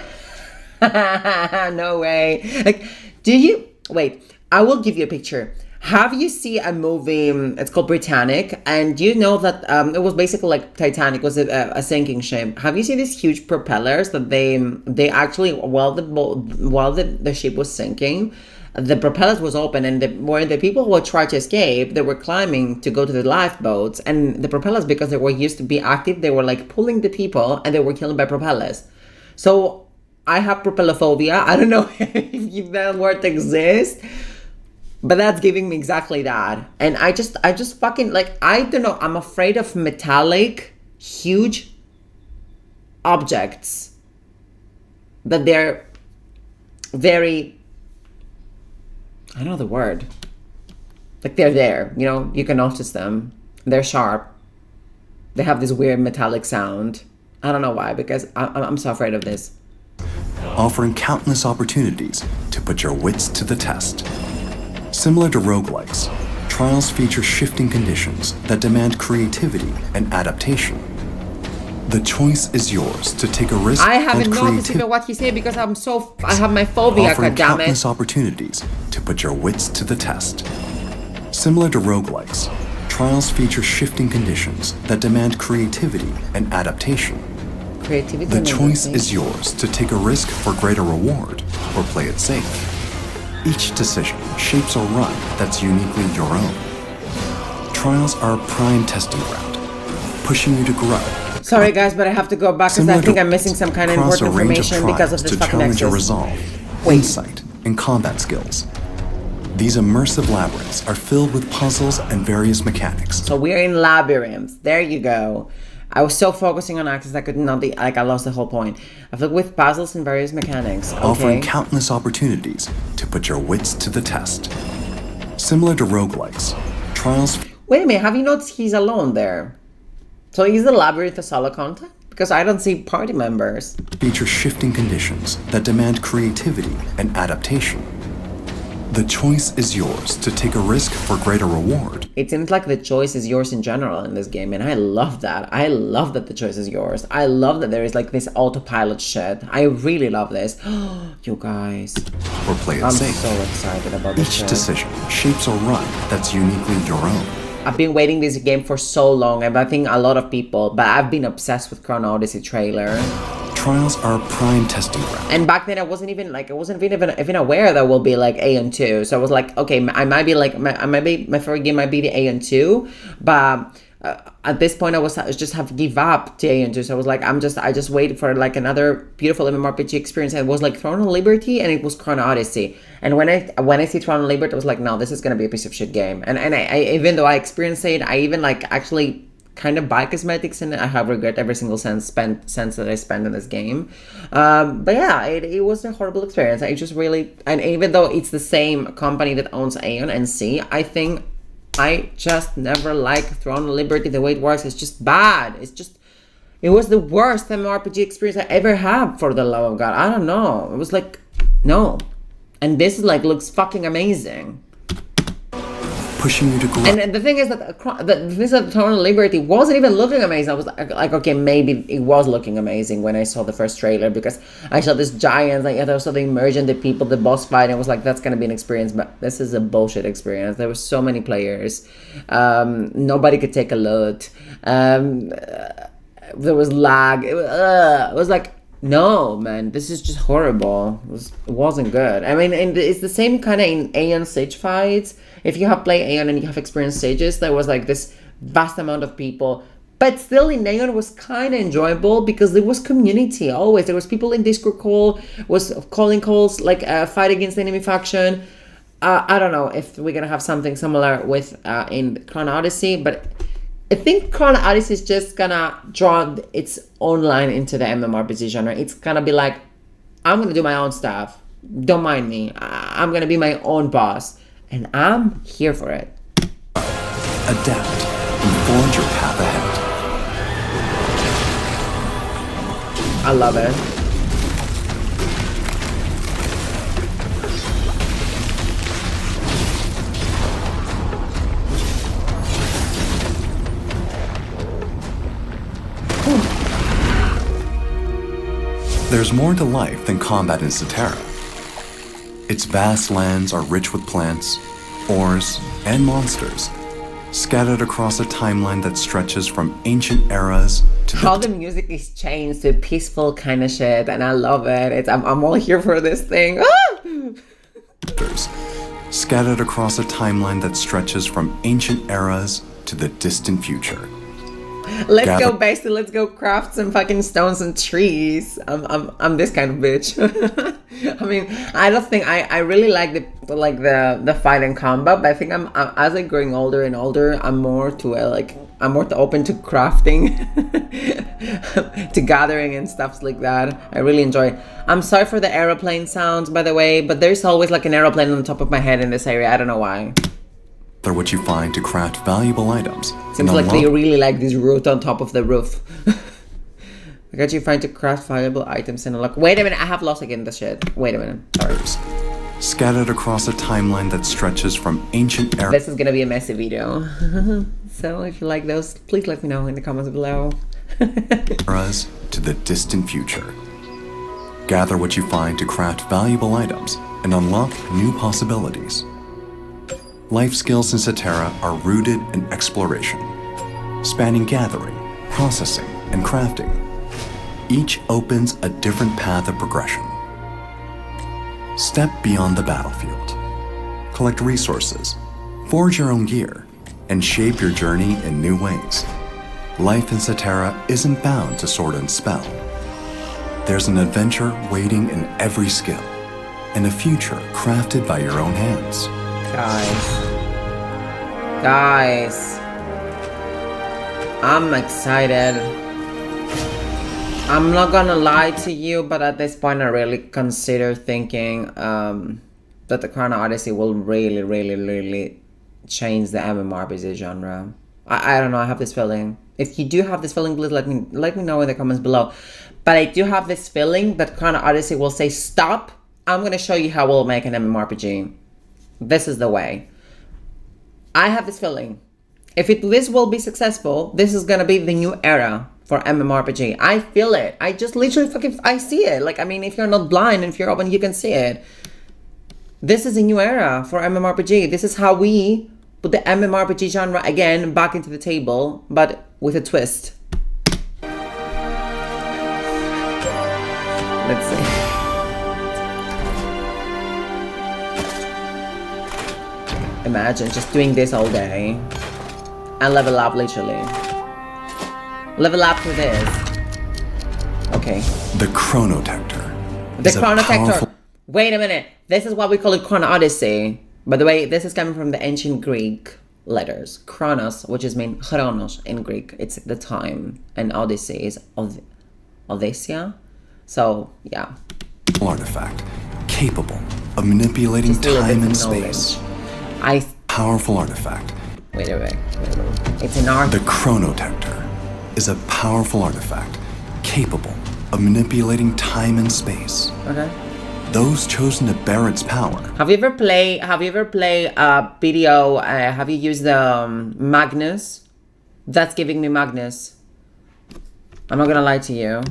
Speaker 1: No way. Like, do you... Wait, I will give you a picture. Have you seen a movie, it's called Britannic, and you know that it was basically like Titanic, was a sinking ship. Have you seen these huge propellers that they actually, while the ship was sinking, the propellers was open, and where the people who tried to escape, they were climbing to go to the lifeboats, and the propellers, because they were used to be active, they were like pulling the people, and they were killed by propellers. So I have propellophobia. I don't know if that word exists. But that's giving me exactly that. And I just fucking, like, I don't know. I'm afraid of metallic, huge objects. That they're very, I don't know the word. Like, they're there, you know? You can notice them. They're sharp. They have this weird metallic sound. I don't know why, because I'm so afraid of this.
Speaker 2: Offering countless opportunities to put your wits to the test. Similar to roguelikes, trials feature shifting conditions that demand creativity and adaptation. The choice is yours to take a risk.
Speaker 1: I haven't noticed even what he said because I have my phobia,
Speaker 2: offering
Speaker 1: goddammit.
Speaker 2: Countless opportunities to put your wits to the test. Similar to roguelikes, Trials feature shifting conditions that demand creativity and adaptation.
Speaker 1: Creativity.
Speaker 2: The choice is yours to take a risk for greater reward or play it safe. Each decision shapes a run that's uniquely your own. Trials are a prime testing ground, pushing you to grow.
Speaker 1: Sorry guys, but I have to go back because I think I'm missing some kind of important information because of this fucking
Speaker 2: challenge your
Speaker 1: access.
Speaker 2: resolve, insight, and combat skills. These immersive labyrinths are filled with puzzles and various mechanics.
Speaker 1: So we're in labyrinths. There you go. I was so focusing on access I could not be, like, I lost the whole point. I filled with puzzles and various mechanics. Okay.
Speaker 2: Offering countless opportunities to put your wits to the test. Similar to roguelikes, Trials...
Speaker 1: Wait a minute, have you noticed he's alone there? So is the labyrinth a solo content? Because I don't see party members.
Speaker 2: Feature shifting conditions that demand creativity and adaptation. The choice is yours to take a risk for greater reward.
Speaker 1: It seems like the choice is yours in general in this game, and I love that. I love that the choice is yours. I love that there is like this autopilot shit. I really love this. You guys.
Speaker 2: Or play it
Speaker 1: I'm
Speaker 2: safe.
Speaker 1: so excited about this
Speaker 2: Each
Speaker 1: shit.
Speaker 2: decision shapes a run that's uniquely your own.
Speaker 1: I've been waiting this game for so long, and I think a lot of people, but I've been obsessed with Chrono Odyssey trailer.
Speaker 2: Trials are a prime testing ground.
Speaker 1: And back then I wasn't even even aware that will be like AN2. So I was like, okay, I might be like, my favorite game might be the AN2, but at this point I just have to give up to AN2. So I was like, I just waited for like another beautiful MMORPG experience. And it was like Chrono Liberty and it was Chrono Odyssey. And when I see Chrono Liberty, I was like, no, this is gonna be a piece of shit game. And I even though I experienced it, I even like actually kind of buy cosmetics in it. I have regret every single cent that I spent in this game. But yeah, it was a horrible experience. I just really, and even though it's the same company that owns Aeon and C, I think I just never liked Throne of Liberty the way it works. It's just bad. It was the worst MMORPG experience I ever had, for the love of God. I don't know. It was like, no. And this like looks fucking amazing.
Speaker 2: Pushing you to grow.
Speaker 1: And the thing is that this Throne of Liberty wasn't even looking amazing. I was like, okay, maybe it was looking amazing when I saw the first trailer, because I saw this giant, like I saw the immersion, the people, the boss fight, and I was like, that's gonna be an experience. But this is a bullshit experience. There were so many players. Nobody could take a loot. There was lag. It was like, no, man, this is just horrible. It wasn't good. I mean, and it's the same kind of in Aeon Sage fights. If you have played Aeon and you have experienced stages, there was like this vast amount of people. But still in Aeon was kind of enjoyable because there was community always. There was people in Discord call, was calling calls, like fight against the enemy faction. I don't know if we're going to have something similar with in Chrono Odyssey, but I think Chrono Odyssey is just going to draw its own line into the MMORPG genre. It's going to be like, I'm going to do my own stuff. Don't mind me. I'm going to be my own boss. And I'm here for it.
Speaker 2: Adapt and forge your path ahead.
Speaker 1: I love it.
Speaker 2: There's more to life than combat in Cetera. Its vast lands are rich with plants, ores, and monsters, scattered across a timeline that stretches from ancient eras to
Speaker 1: how the music is changed to peaceful kind of shit, and I love it. I'm all here for this thing.
Speaker 2: Scattered across a timeline that stretches from ancient eras to the distant future.
Speaker 1: Let's go, Bestie. Let's go craft some fucking stones and trees. I'm this kind of bitch. I mean, I don't think I really like the fight and combat, but I think I'm as I'm growing older and older, I'm more open to crafting, to gathering and stuff like that. I really enjoy it. I'm sorry for the aeroplane sounds, by the way, but there's always like an aeroplane on the top of my head in this area. I don't know why.
Speaker 2: They're what you find to craft valuable items.
Speaker 1: Seems like they really like this root on top of the roof. I got you find to craft valuable items and unlock. Wait a minute, I have lost again the shit. Wait a minute, sorry.
Speaker 2: Scattered across a timeline that stretches from ancient eras.
Speaker 1: This is gonna be a messy video. So if you like those, please let me know in the comments below.
Speaker 2: Eras to the distant future. Gather what you find to craft valuable items and unlock new possibilities. Life skills in Cetera are rooted in exploration, spanning gathering, processing, and crafting. Each opens a different path of progression. Step beyond the battlefield. Collect resources, forge your own gear, and shape your journey in new ways. Life in Cetera isn't bound to sword and spell. There's an adventure waiting in every skill, and a future crafted by your own hands.
Speaker 1: Guys, I'm excited. I'm not gonna lie to you, but at this point I really consider thinking that the Chrono Odyssey will really change the MMORPG genre. I don't know, I have this feeling. If you do have this feeling, please let me know in the comments below. But I do have this feeling that Chrono Odyssey will say, stop, I'm gonna show you how we'll make an MMORPG. This is the way. I have this feeling. If this will be successful, this is gonna be the new era for MMORPG. I feel it. I just literally I see it. Like, I mean, if you're not blind and if you're open, you can see it. This is a new era for MMORPG. This is how we put the MMORPG genre again back into the table, but with a twist. Let's see. Imagine just doing this all day and level up, literally. Level up to this. Okay.
Speaker 2: The Chronotector.
Speaker 1: The Chronotector. Wait a minute. This is why we call it Chrono Odyssey. By the way, this is coming from the ancient Greek letters. Chronos, which is mean chronos in Greek. It's the time. And Odyssey is Odysseia. So, yeah.
Speaker 2: Artifact capable of manipulating time and space. Powerful artifact.
Speaker 1: Wait. It's an art.
Speaker 2: The Chronotector is a powerful artifact capable of manipulating time and space.
Speaker 1: Okay.
Speaker 2: Those chosen to bear its power.
Speaker 1: Have you ever played video? Have you used the Magnus? That's giving me Magnus. I'm not gonna lie to you.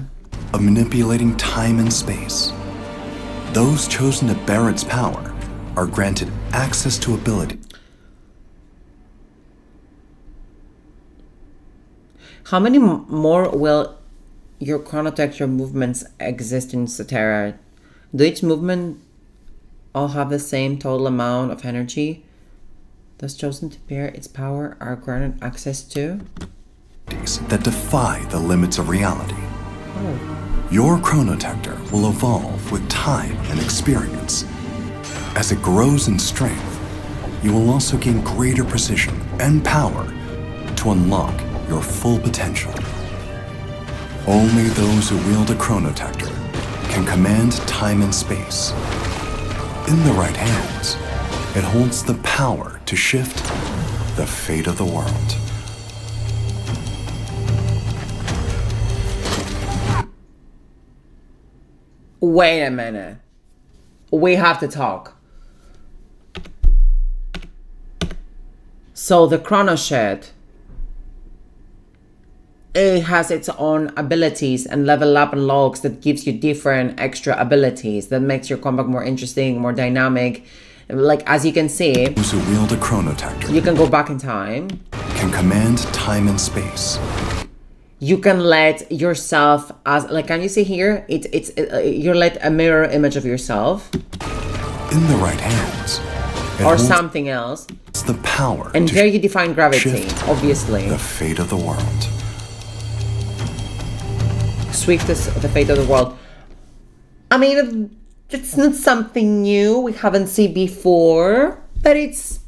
Speaker 2: Of manipulating time and space. Those chosen to bear its power are granted access to ability.
Speaker 1: How many more will your Chronotector movements exist in Cetera? Do each movement all have the same total amount of energy? Those chosen to bear its power are granted access to?
Speaker 2: That defy the limits of reality. Your Chronotector will evolve with time and experience. As it grows in strength, you will also gain greater precision and power to unlock your full potential. Only those who wield a Chronotector can command time and space. In the right hands, it holds the power to shift the fate of the world.
Speaker 1: Wait a minute. We have to talk. So the Chrono shit, it has its own abilities and level up and logs that gives you different extra abilities that makes your combat more interesting, more dynamic. Like, as you can see,
Speaker 2: those who wield a Chronotector,
Speaker 1: you can go back in time,
Speaker 2: can command time and space.
Speaker 1: You can let yourself, as like, can you see here? You're like a mirror image of yourself.
Speaker 2: In the right hands.
Speaker 1: Or something else.
Speaker 2: It's the power.
Speaker 1: And here you define gravity, obviously.
Speaker 2: The fate of the world.
Speaker 1: Swift is the fate of the world. I mean, it's not something new we haven't seen before, but it's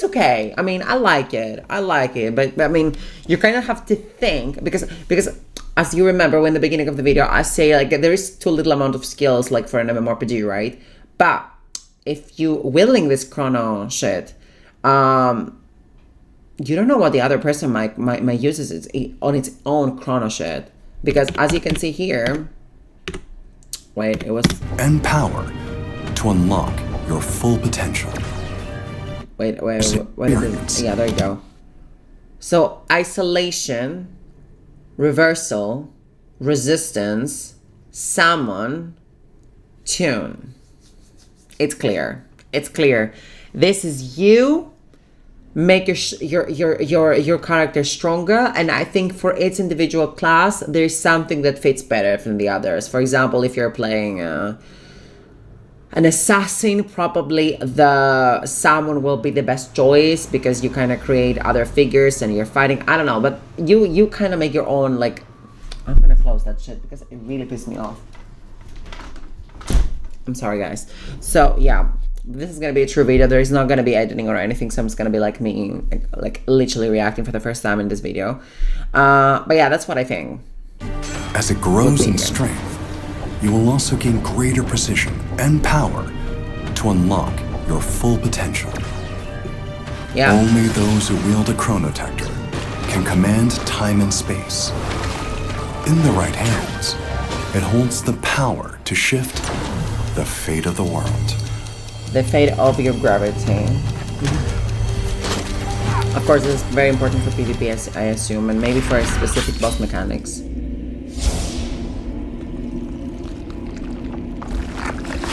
Speaker 1: okay. I mean, I like it, but I mean, you kind of have to think, because as you remember when the beginning of the video I say, like, there is too little amount of skills, like, for an MMORPG, right? But if you willing this Chrono shit, you don't know what the other person might use on its own Chrono shit, because as you can see here, wait, it was
Speaker 2: and power to unlock your full potential.
Speaker 1: Wait, what is it? Yeah, there you go. So, isolation, reversal, resistance, summon, tune. It's clear. It's clear. This is you make your character stronger, and I think for its individual class there's something that fits better than the others. For example, if you're playing an assassin, probably the salmon will be the best choice because you kind of create other figures and you're fighting. I don't know, but you kind of make your own. Like, I'm gonna close that shit because it really pissed me off. I'm sorry, guys. So yeah, this is gonna be a true video. There is not gonna be editing or anything, so I'm just gonna be like me, like literally reacting for the first time in this video. But yeah, that's what I think.
Speaker 2: As it grows in strength, you will also gain greater precision and power to unlock your full potential.
Speaker 1: Yeah.
Speaker 2: Only those who wield a chronotector can command time and space. In the right hands, it holds the power to shift the fate of the world.
Speaker 1: The fate of your gravity. Of course, this is very important for PvP, I assume, and maybe for specific boss mechanics.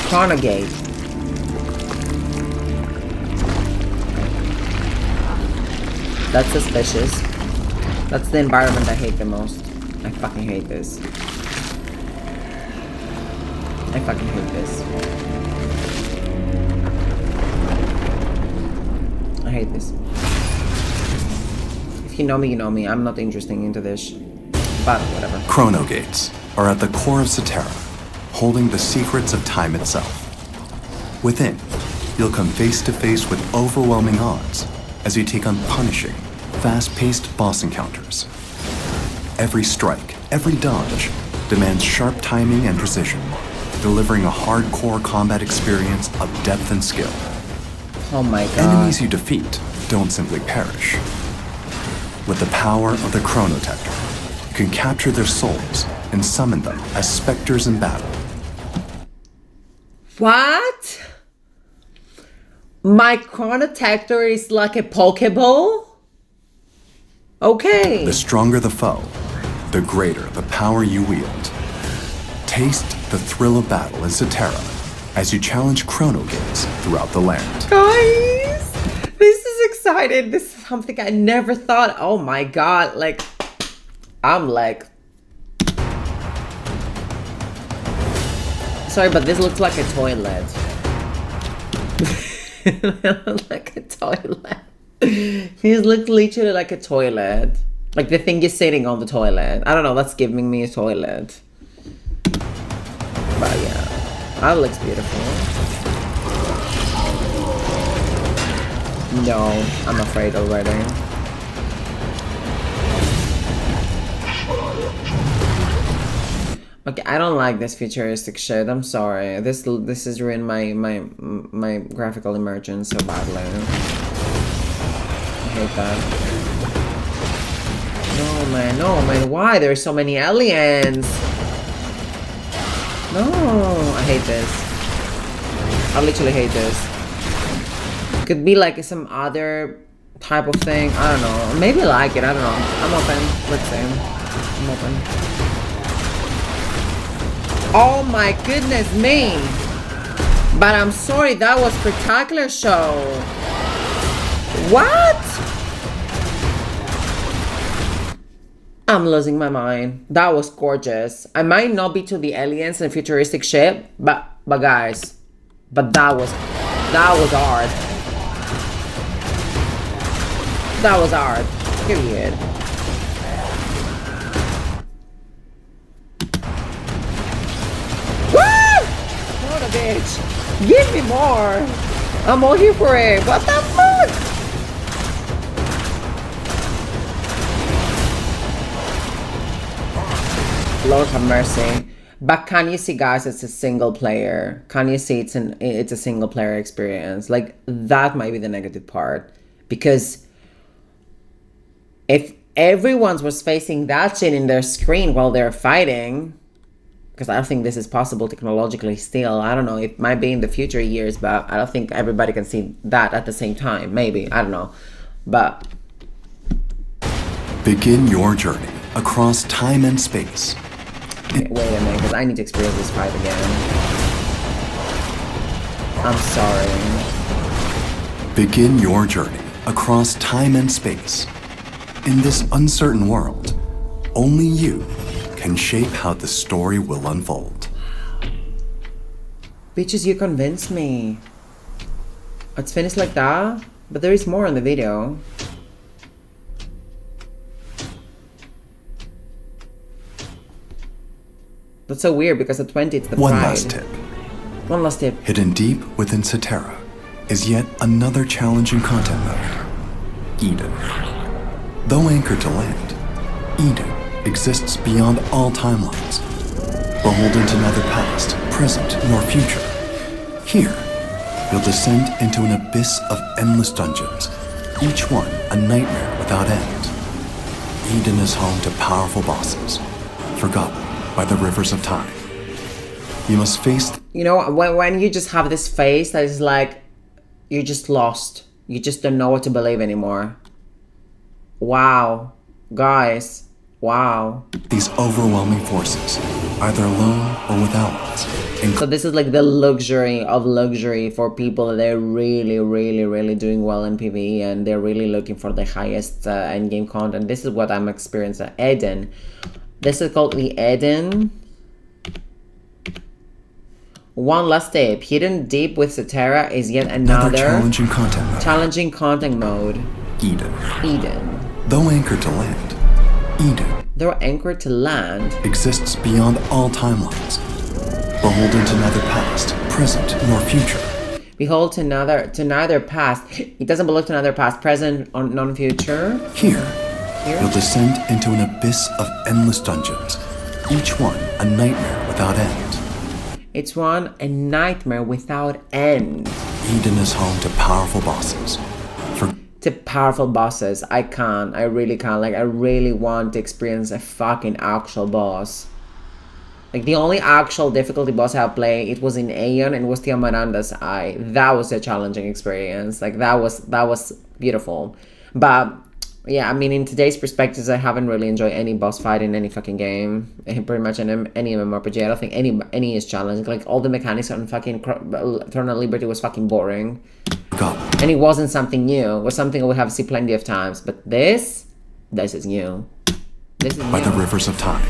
Speaker 1: Chrono Gate. That's suspicious. That's the environment I hate the most. I fucking hate this. I fucking hate this. I hate this. If you know me, you know me. I'm not interested into this. But whatever.
Speaker 2: Chrono Gates are at the core of Cetera, holding the secrets of time itself. Within, you'll come face to face with overwhelming odds as you take on punishing, fast-paced boss encounters. Every strike, every dodge demands sharp timing and precision, delivering a hardcore combat experience of depth and skill.
Speaker 1: Oh my god.
Speaker 2: Enemies you defeat don't simply perish. With the power of the chronotector, you can capture their souls and summon them as specters in battle.
Speaker 1: What? My chronotector is like a Pokeball? Okay.
Speaker 2: The stronger the foe, the greater the power you wield. Taste the thrill of battle in Cetera as you challenge Chrono Gates throughout the land.
Speaker 1: Guys, this is exciting. This is something I never thought. Oh my god, like, I'm like... Sorry, but this looks like a toilet. Like a toilet. This looks literally like a toilet. Like the thing you're sitting on the toilet. I don't know, that's giving me a toilet. But yeah, that looks beautiful. No, I'm afraid already. Okay, I don't like this futuristic shit. I'm sorry. This has ruined my graphical immersion so badly. I hate that. No man, why? There's so many aliens. No, I hate this. I literally hate this. It could be like some other type of thing. I don't know. Maybe like it. I don't know. I'm open. Let's see. I'm open. Oh my goodness me. But I'm sorry, that was spectacular show. What? I'm losing my mind. That was gorgeous. I might not be to the aliens and futuristic shit, but guys, but that was art. That was art. Period. Woo! What a bitch. Give me more. I'm all here for it. What the fuck? Lord have mercy. But can you see, guys, it's a single player. Can you see it's a single player experience? Like, that might be the negative part. Because if everyone was facing that shit in their screen while they're fighting, because I don't think this is possible technologically still. I don't know. It might be in the future years, but I don't think everybody can see that at the same time. Maybe. I don't know. But
Speaker 2: begin your journey across time and space.
Speaker 1: Wait a minute, because I need to experience this fight again. I'm sorry.
Speaker 2: Begin your journey across time and space. In this uncertain world, only you can shape how the story will unfold.
Speaker 1: Bitches, you convinced me. It's finished like that, but there is more in the video. That's so weird because at 20 it's the
Speaker 2: One
Speaker 1: pride.
Speaker 2: last tip.
Speaker 1: One last tip.
Speaker 2: Hidden deep within Cetera is yet another challenging content mode, Eden. Though anchored to land, Eden exists beyond all timelines, beholden to neither past, present, nor future. Here, you'll descend into an abyss of endless dungeons, each one a nightmare without end. Eden is home to powerful bosses, forgotten by the rivers of time. You must face...
Speaker 1: You know, when you just have this face that is like, you're just lost. You just don't know what to believe anymore. Wow. Guys. Wow.
Speaker 2: these overwhelming forces, either alone or without us.
Speaker 1: So this is like the luxury of luxury for people that are really doing well in PvE and they're really looking for the highest endgame content. This is what I'm experiencing. Eden. This is called the Eden. One last tip. Hidden deep with Cetera is yet another challenging content mode. Eden.
Speaker 2: Though anchored to land, Eden.
Speaker 1: Though anchored to land,
Speaker 2: exists beyond all timelines, beholden to neither past, present, nor future.
Speaker 1: Behold to neither past. It doesn't belong to neither past, present, or non-future.
Speaker 2: Here, you'll descend into an abyss of endless dungeons, each one a nightmare without end.
Speaker 1: It's one a nightmare without end.
Speaker 2: Eden is home to powerful bosses.
Speaker 1: To powerful bosses. I really can't. Like, I really want to experience a fucking actual boss. Like, the only actual difficulty boss I've played, it was in Aeon and it was Tia Miranda's Eye. That was a challenging experience. Like, that was beautiful. But yeah, I mean, in today's perspectives, I haven't really enjoyed any boss fight in any fucking game. Pretty much in any MMORPG. I don't think any is challenging. Like, all the mechanics on fucking Throne of Liberty was fucking boring. And it wasn't something new. It was something I would have seen plenty of times. But this is new. This is new.
Speaker 2: By the rivers of time,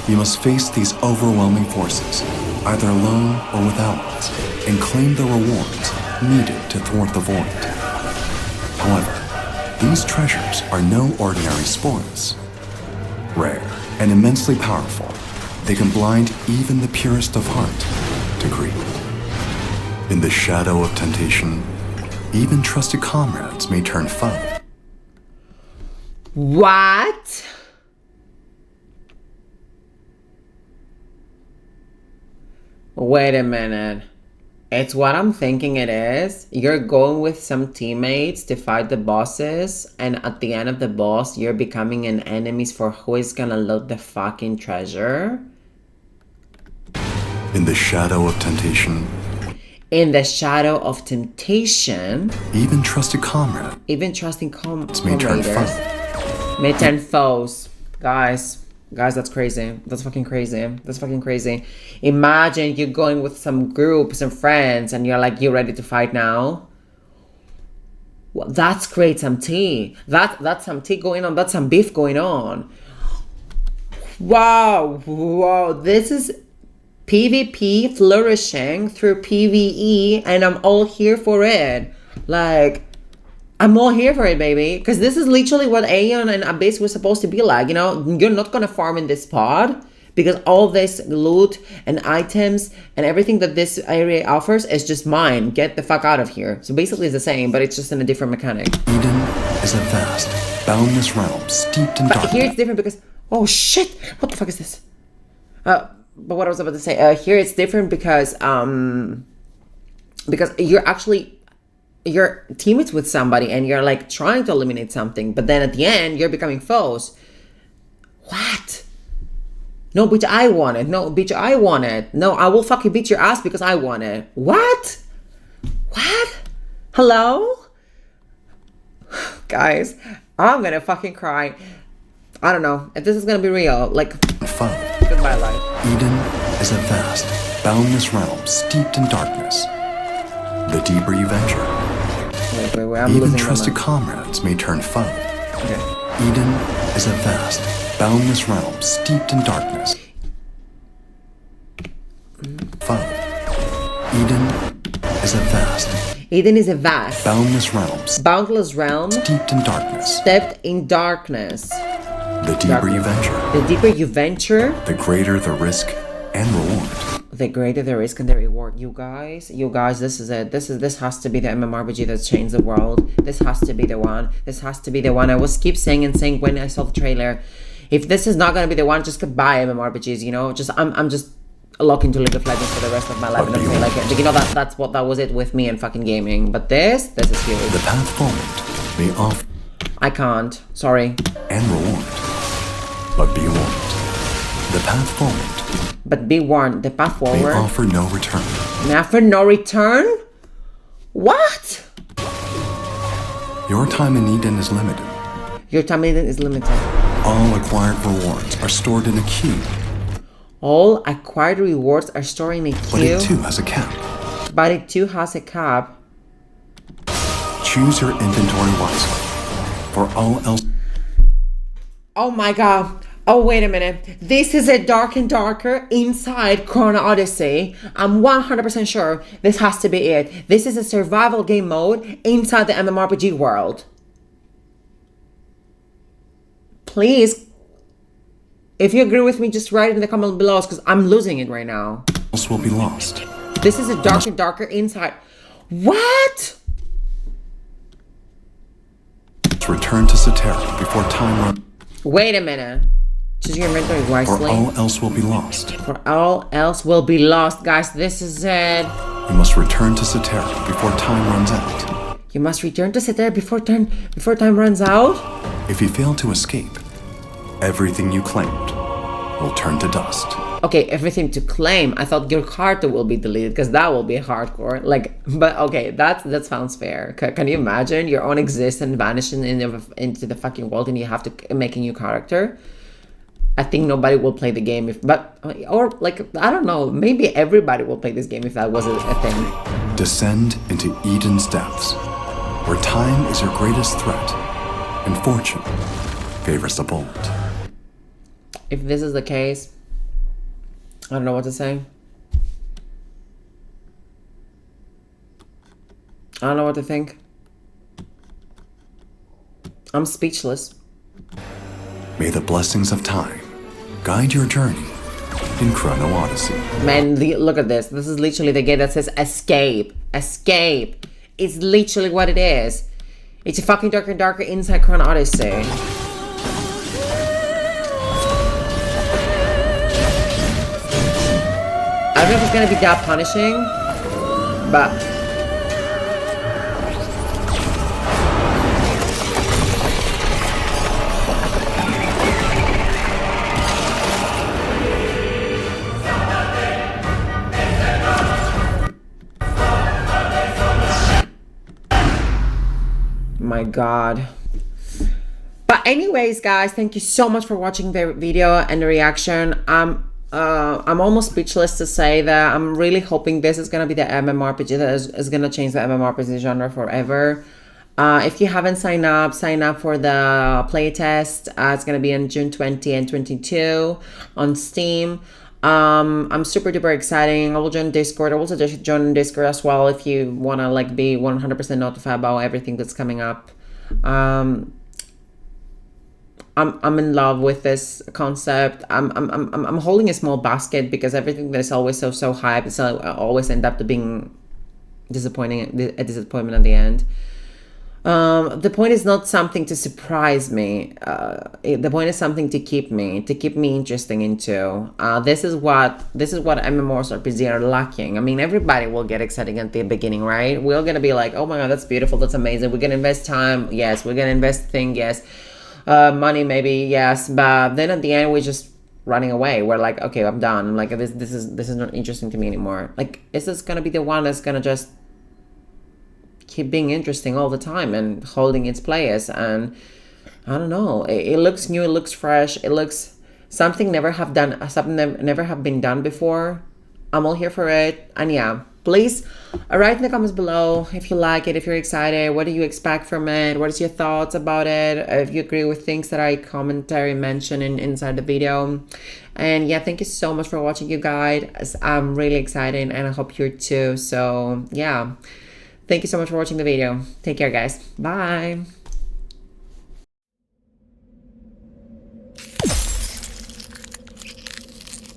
Speaker 2: you must face these overwhelming forces, either alone or without us, and claim the rewards needed to thwart the void. However, these treasures are no ordinary spoils. Rare and immensely powerful, they can blind even the purest of heart to greed. In the shadow of temptation, even trusted comrades may turn foe.
Speaker 1: What? Wait a minute. It's what I'm thinking it is. You're going with some teammates to fight the bosses, and at the end of the boss, you're becoming an enemies for who is gonna loot the fucking treasure?
Speaker 2: In the shadow of temptation.
Speaker 1: In the shadow of temptation.
Speaker 2: Even trusted comrades.
Speaker 1: Even trusting comrades.
Speaker 2: May turn foes.
Speaker 1: May turn foes. Guys, that's crazy. That's fucking crazy. That's fucking crazy. Imagine you're going with some group, some friends, and you're like, you ready to fight now? Well, that's great. Some tea. That's some tea going on. That's some beef going on. Wow. This is PvP flourishing through PvE, and I'm all here for it. Like, I'm all here for it, baby. Because this is literally what Aeon and Abyss was supposed to be like. You know, you're not gonna farm in this pod because all this loot and items and everything that this area offers is just mine. Get the fuck out of here. So basically it's the same, but it's just in a different mechanic.
Speaker 2: Eden is a vast, boundless realm steeped in darkness.
Speaker 1: Here it's different because, oh shit, what the fuck is this? But what I was about to say, here it's different because you're teammates with somebody and you're like trying to eliminate something, but then at the end you're becoming foes. What? No, bitch, I want it. No, bitch, I want it. No, I will fucking beat your ass because I want it. What? Hello? Guys, I'm gonna fucking cry. I don't know if this is gonna be real. Like,
Speaker 2: fun.
Speaker 1: Goodbye, life.
Speaker 2: Eden is a vast, boundless realm steeped in darkness. The deeper you venture,
Speaker 1: Wait, I'm
Speaker 2: Even
Speaker 1: losing
Speaker 2: trusted
Speaker 1: my mind.
Speaker 2: comrades may turn foe.
Speaker 1: Okay.
Speaker 2: Eden is a vast, boundless realm steeped in darkness. Foe. Eden is a vast,
Speaker 1: Eden is a vast, boundless realm
Speaker 2: steeped in darkness.
Speaker 1: steeped in darkness.
Speaker 2: The deeper you venture,
Speaker 1: The deeper you venture,
Speaker 2: the greater the risk and reward.
Speaker 1: the greater the risk and the reward. You guys, this is it. This has to be the MMORPG that's changed the world. This has to be the one. This has to be the one. I was keep saying when I saw the trailer, if this is not gonna be the one, just goodbye MMORPGs. You know, I'm just looking to League of Legends for the rest of my life, and I feel like it. You know that was it with me and fucking gaming. But this is huge.
Speaker 2: The path forward may offer.
Speaker 1: I can't. Sorry.
Speaker 2: And reward. But be warned. The path forward.
Speaker 1: But be warned. The path forward
Speaker 2: may offer no return.
Speaker 1: May offer no return. What?
Speaker 2: Your time in Eden is limited.
Speaker 1: Your time in Eden is limited.
Speaker 2: All acquired rewards are stored in a queue.
Speaker 1: All acquired rewards are stored in a queue.
Speaker 2: But it too has a cap.
Speaker 1: But it too has a cap.
Speaker 2: Choose your inventory wisely. For all else.
Speaker 1: Oh my god. Oh, wait a minute. This is a dark and darker inside Chrono Odyssey. I'm 100% sure this has to be it. This is a survival game mode inside the MMORPG world. Please, if you agree with me, just write it in the comment below because I'm losing it right now.
Speaker 2: Else will be lost.
Speaker 1: This is a dark and darker inside. What?
Speaker 2: Return to Satera before time runs.
Speaker 1: Wait a minute. Choose your inventory wisely.
Speaker 2: Or all else will be lost.
Speaker 1: For all else will be lost. Guys, this is it.
Speaker 2: You must return to Satera before time runs out.
Speaker 1: You must return to Satera before time runs out?
Speaker 2: If you fail to escape, everything you claimed will turn to dust.
Speaker 1: Okay, everything to claim. I thought your character will be deleted because that will be hardcore. But okay, that sounds fair. Can you imagine your own existence vanishing into the fucking world and you have to make a new character? I think nobody will play the game I don't know, maybe everybody will play this game if that was a thing.
Speaker 2: Descend into Eden's depths, where time is your greatest threat, and fortune favors the bold.
Speaker 1: If this is the case, I don't know what to say. I don't know what to think. I'm speechless.
Speaker 2: May the blessings of time guide your journey in Chrono Odyssey.
Speaker 1: Man, look at this. This is literally the game that says escape. Escape. It's literally what it is. It's a fucking darker and darker inside Chrono Odyssey. I don't know if it's gonna be that punishing, but my god. But anyways, guys, thank you so much for watching the video and the reaction. I'm almost speechless to say that I'm really hoping this is gonna be the MMORPG that is gonna change the MMORPG genre forever. If you haven't signed up, sign up for the playtest. It's gonna be on June 20 and 22 on Steam. I'm super duper exciting. I will join Discord. I will suggest join Discord as well if you wanna be 100% notified about everything that's coming up. I'm in love with this concept. I'm holding a small basket because everything that is always so hype, it's always end up to being disappointing. A disappointment at the end. The point is not something to surprise me. The point is something to keep me interesting into. This is what MMORPG are lacking. I mean, everybody will get excited at the beginning, right? We're gonna be like, oh my god, that's beautiful, that's amazing. We're gonna invest time, yes. We're gonna invest thing, yes. Money, maybe, yes. But then at the end, we're just running away. We're like, okay, I'm done. I'm like, this is not interesting to me anymore. Is this gonna be the one that's gonna just keep being interesting all the time and holding its players? And I don't know, it looks new, it looks fresh, it looks something never have been done before. I'm all here for it. And yeah, Please write in the comments below if you like it, if you're excited, what do you expect from it, what is your thoughts about it, if you agree with things that I mentioned inside the video. And yeah, thank you so much for watching, you guys. I'm really excited and I hope you're too. So yeah, thank you so much for watching the video. Take care, guys. Bye.